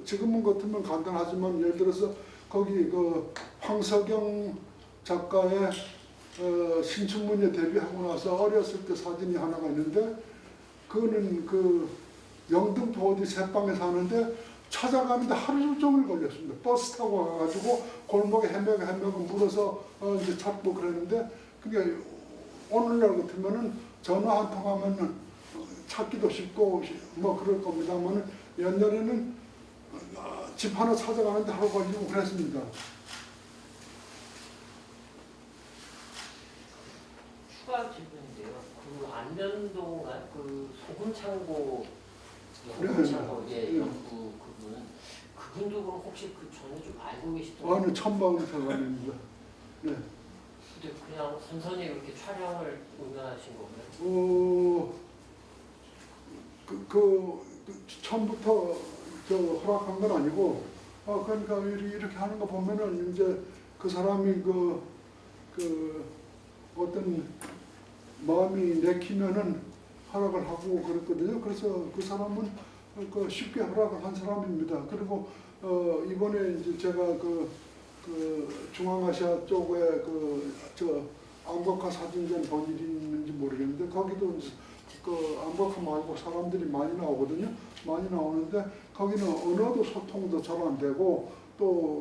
지금은 같으면 간단하지만 예를 들어서 거기 황석영 작가의 신춘문예 데뷔하고 나서 어렸을 때 사진이 하나가 있는데 그거는 영등포 어디 새방에 사는데 찾아가는데 하루 종일 걸렸습니다. 버스 타고 가가지고 골목에 헤매고 물어서 이제 찾고 그랬는데 그게 오늘날 같으면은 전화 한 통 하면은 찾기도 쉽고 뭐 그럴 겁니다만 옛날에는 집 하나 찾아가는데 하루 걸리고 그랬습니다. 추가 질문인데요. 안면동 소금창고 네. 연구 그분도 그럼 혹시 전에 좀 알고 계시던? 아니 천방의 사관입니다. 네. 근데 그냥 선선히 그렇게 촬영을 응하신 거고요? 처음부터 허락한 건 아니고 그러니까 이렇게 하는 거 보면은 이제 그 사람이 어떤 마음이 내키면은 허락을 하고 그랬거든요. 그래서 그 사람은 쉽게 허락을 한 사람입니다. 그리고 이번에 이제 제가 중앙아시아 쪽에 암벽화 사진전 본 일이 있는지 모르겠는데 거기도 이제 암벽화 말고 사람들이 많이 나오거든요. 많이 나오는데 거기는 언어도 소통도 잘 안 되고 또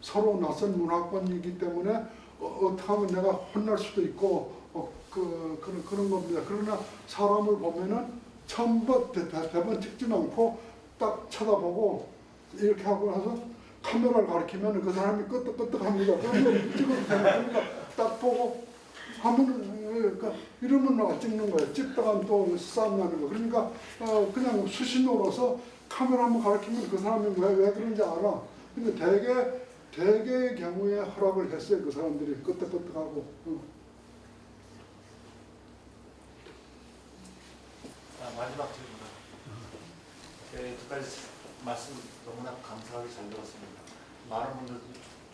서로 낯선 문화권이기 때문에 어떻게 하면 내가 혼날 수도 있고 그런 겁니다. 그러나 사람을 보면은 처음부터 대본 찍지는 않고 딱 쳐다보고 이렇게 하고 나서 카메라를 가리키면 그 사람이 끄떡끄떡합니다. 그러면 찍어도 되니까 딱 보고 하면은 이러면 찍는 거예요. 찍다가 또 싸움 나는 거. 그러니까 그냥 수신호로서 카메라 한번 가리키면 그 사람이 왜 그런지 알아. 근데 대개의 경우에 허락을 했어요. 그 사람들이 끄떡끄떡하고. 마지막 질문. 여기까지 말씀 너무나 감사하게 잘 들었습니다. 많은 분들도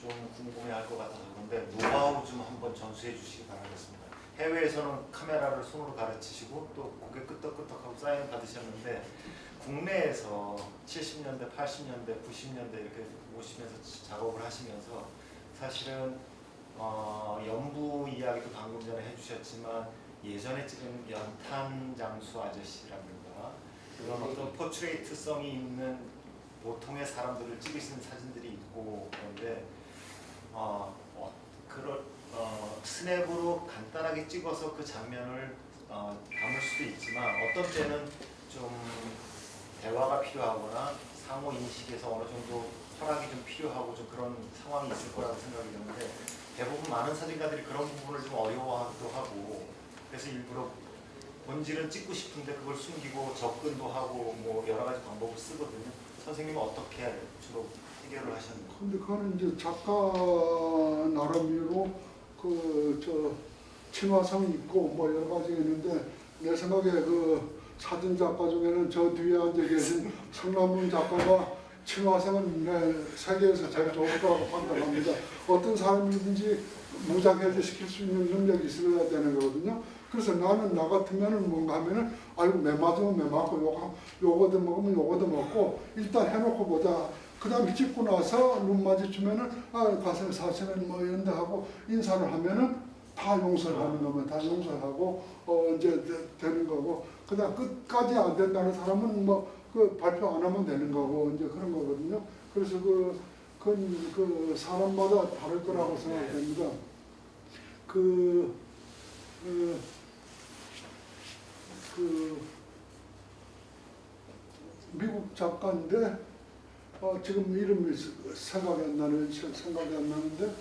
좀 궁금해할 것 같아서 그런데 노하우 좀 한번 전수해 주시기 바라겠습니다. 해외에서는 카메라를 손으로 가르치시고 또 고개 끄덕끄덕하고 사인 받으셨는데 국내에서 70년대, 80년대, 90년대 이렇게 오시면서 작업을 하시면서 사실은 연부 이야기도 방금 전에 해주셨지만 예전에 찍은 연탄장수 아저씨라든가 그런 어떤 포트레이트성이 있는 보통의 사람들을 찍으시는 사진들이 있고 그런데 스냅으로 간단하게 찍어서 그 장면을 담을 수도 있지만 어떤 때는 좀 대화가 필요하거나 상호 인식에서 어느 정도 허락이 좀 필요하고 좀 그런 상황이 있을 거라고 생각이 드는데 대부분 많은 사진가들이 그런 부분을 좀 어려워하기도 하고 그래서 일부러 본질은 찍고 싶은데 그걸 숨기고 접근도 하고 뭐 여러 가지 방법을 쓰거든요. 선생님은 어떻게 주로 해결을 하셨나요? 근데 그거는 이제 작가 나름대로 친화성이 있고 뭐 여러 가지 있는데 내 생각에 사진 작가 중에는 저 뒤에 앉아 계신 성남문 작가가 친화성은 세계에서 제일 좋을 거라고 판단합니다. 어떤 사람이든지 무장해제 시킬 수 있는 능력이 있어야 되는 거거든요. 그래서 나는 나 같으면은 뭔가 하면은 아이고 매 맞으면 매 맞고 요거도 먹으면 요거도 먹고 일단 해놓고 보자. 그 다음에 찍고 나서 눈 마주치면은 가서 사실은 뭐 이런 데 하고 인사를 하면은 다 용서를 하는 거면 다 용서를 하고 이제 되는 거고 그 다음 끝까지 안 된다는 사람은 뭐 그 발표 안 하면 되는 거고 이제 그런 거거든요. 그래서 그 사람마다 다를 거라고 생각됩니다. 미국 작가인데 지금 이름이 생각이 안 나는데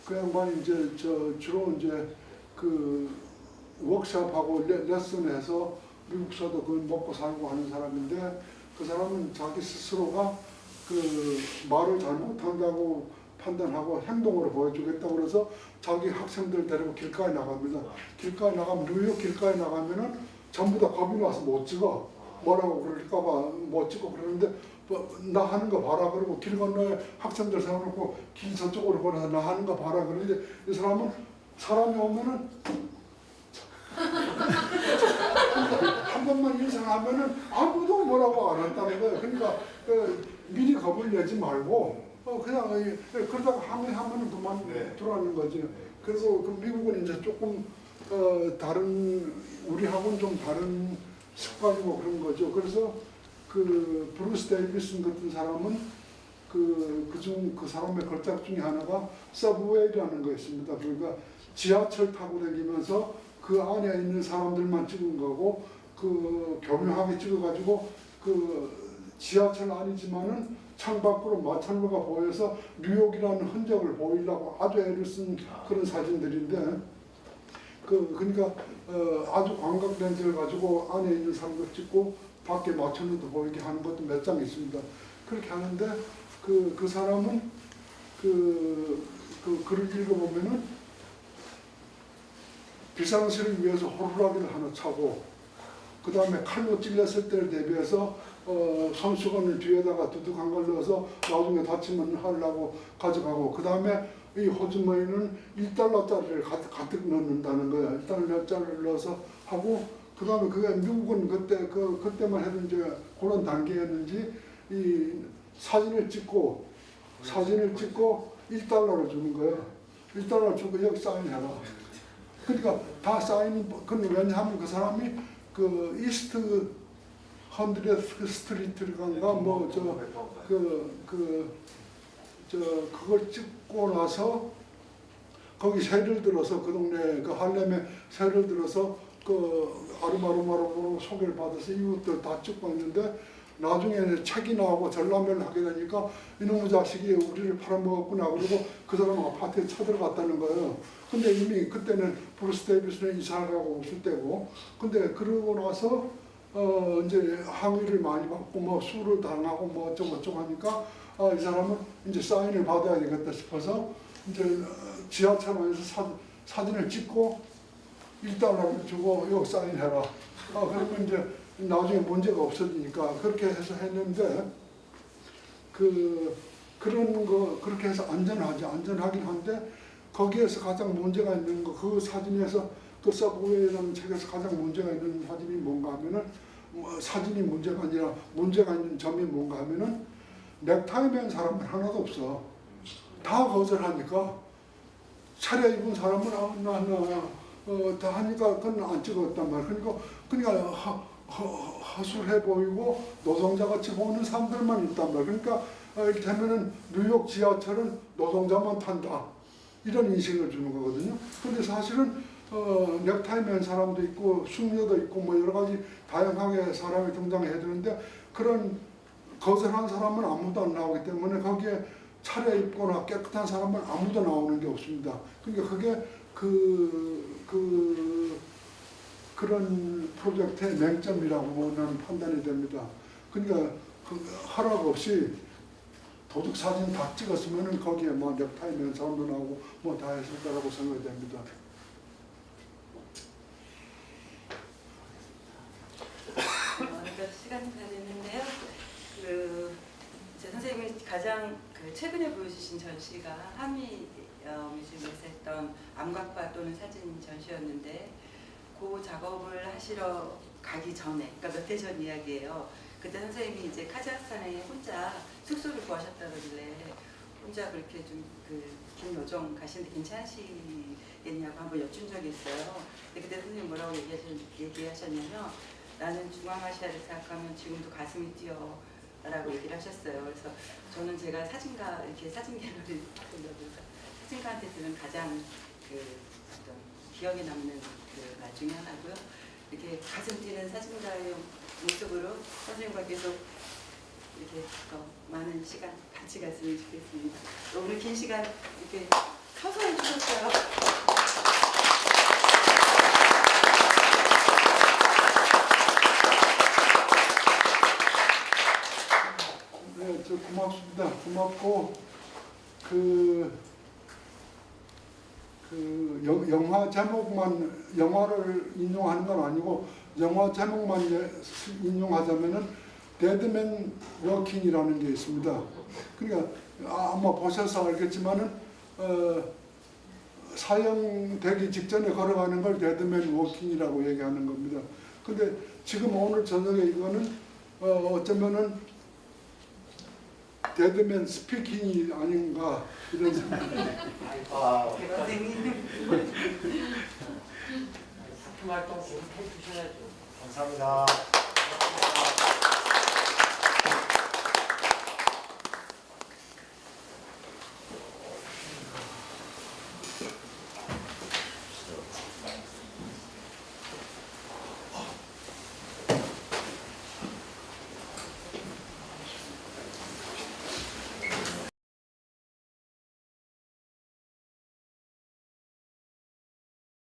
그 양반이 이제 주로 이제 그 워크숍하고 레슨해서 미국서도 그걸 먹고 살고 하는 사람인데 그 사람은 자기 스스로가 그 말을 잘못한다고 판단하고 행동으로 보여주겠다고 그래서 자기 학생들 데리고 길가에 나갑니다. 길가에 나가면 뉴욕 길가에 나가면은 전부 다 겁이 나서 못 찍어. 뭐라고 그럴까봐 못 찍고 그러는데 나 하는 거 봐라 그러고 길 건너에 학생들 세워놓고 길 저쪽으로 보내서 나 하는 거 봐라 그러는데 이 사람은 사람이 오면은 한 번만 인사하면은 아무도 뭐라고 안 한다는 거예요. 그러니까 미리 겁을 내지 말고 그냥 그러다가 항의하면은 그만 들어가는 거지. 그래서 그 미국은 이제 조금 다른 우리하고는 좀 다른 습관이고 그런 거죠. 그래서 그 브루스 데이비슨 같은 사람은 그 사람의 걸작 중에 하나가 서브웨이라는 거 있습니다. 그러니까 지하철 타고 다니면서 그 안에 있는 사람들만 찍은 거고 그 교묘하게 찍어가지고 그 지하철 아니지만은 창밖으로 마천루가 보여서 뉴욕이라는 흔적을 보이려고 아주 애를 쓴 그런 사진들인데 그러니까 아주 광각 렌즈를 가지고 안에 있는 사람들 찍고 밖에 마천루도 보이게 하는 것도 몇 장 있습니다. 그렇게 하는데 그 사람은 그 글을 읽어보면은 비상시를 위해서 호루라기를 하나 차고 그 다음에 칼로 찔렸을 때를 대비해서 손수건을 뒤에다가 두둑한 걸 넣어서 나중에 다치면 하려고 가져가고 그 다음에 이 호주머니는 1달러짜리를 가득 넣는다는 거야. 1달러짜리를 넣어서 하고 그 다음에 그게 미국은 그때만 해도 이제 그런 단계였는지 이 사진을 찍고 1달러를 주는 거야. 1달러 주고 여기 사인해라. 그러니까 다 사인, 근데 왜냐하면 그 사람이 그 이스트 100th 스트리트인가 그걸 찍고 나서 거기 세를 들어서 그 동네 그 할렘에 세를 들어서 그 아름아름아름으로 소개를 받아서 이웃들 다 찍고 있는데 나중에 책이 나오고 전람회를 하게 되니까 이놈의 자식이 우리를 팔아먹었구나 그러고 그 사람 아파트에 쳐들어갔다는 거예요. 근데 이미 그때는 브루스 데이비스는 이사를 가고 없을 때고 근데 그러고 나서 이제 항의를 많이 받고 뭐 수를 당하고 뭐 어쩌고 하니까 이 사람은 이제 사인을 받아야 되겠다 싶어서 이제 지하철 안에서 사진을 찍고 1달러를 주고 여기 사인해라. 그러면 이제 나중에 문제가 없어지니까 그렇게 해서 했는데 그런 거 그렇게 해서 안전하긴 한데 거기에서 가장 문제가 있는 거 그 사진에서 그 서브웨이라는 책에서 가장 문제가 있는 사진이 뭔가 하면은 사진이 문제가 아니라 문제가 있는 점이 뭔가 하면은 넥타이 맨 사람은 하나도 없어. 다 거절하니까 차려입은 사람은 다 하니까 그건 안 찍었단 말이야. 그러니까 허술해 보이고 노동자같이 보이는 사람들만 있단 말이야. 그러니까 이를테면은 뉴욕 지하철은 노동자만 탄다. 이런 인식을 주는 거거든요. 근데 사실은 넥타이 맨 사람도 있고 숙녀도 있고 뭐 여러 가지 다양하게 사람이 등장해야 되는데 그런 거절한 사람은 아무도 안 나오기 때문에 거기에 차려입거나 깨끗한 사람은 아무도 나오는 게 없습니다. 그러니까 그게 그런 프로젝트의 맹점이라고 나는 판단이 됩니다. 그러니까 허락 없이 도둑 사진 다 찍었으면 거기에 뭐 넥타이 맨 사람도 나오고 뭐 다 했을 거라고 생각이 됩니다. 시간 다 됐는데요. 제 선생님이 가장 최근에 보여주신 전시가 한미 뮤지엄에서 했던 암각화 또는 사진 전시였는데 그 작업을 하시러 가기 전에, 그러니까 몇 해 전 이야기예요. 그때 선생님이 이제 카자흐스탄에 혼자 숙소를 구하셨다 그러길래 혼자 그렇게 좀 긴 여정 가시는데 괜찮으시겠냐고 한번 여쭌 적이 있어요. 근데 그때 선생님 뭐라고 얘기하셨냐면 나는 중앙아시아를 생각하면 지금도 가슴이 뛰어 라고 얘기를 하셨어요. 그래서 저는 제가 사진가, 이렇게 사진 갤러리를 하고 있어서 사진가한테 들은 가장 어떤 기억에 남는 말 중에 하나고요. 이렇게 가슴 뛰는 사진가의 모습으로 선생님과 계속 이렇게 더 많은 시간 같이 갔으면 좋겠습니다. 오늘 긴 시간 이렇게 서서 해주셨어요. 네, 저 고맙습니다. 고맙고 영화 제목만 영화를 인용하는 건 아니고 영화 제목만 인용하자면은 데드맨 워킹이라는 게 있습니다. 그러니까 아마 보셔서 알겠지만은 사형되기 직전에 걸어가는 걸 데드맨 워킹이라고 얘기하는 겁니다. 근데 지금 오늘 저녁에 이거는 어쩌면은 데드맨 스피킹이 아닌가 이런 생각이. 선생님. 작품 활동 계속 해주셔야죠. 감사합니다.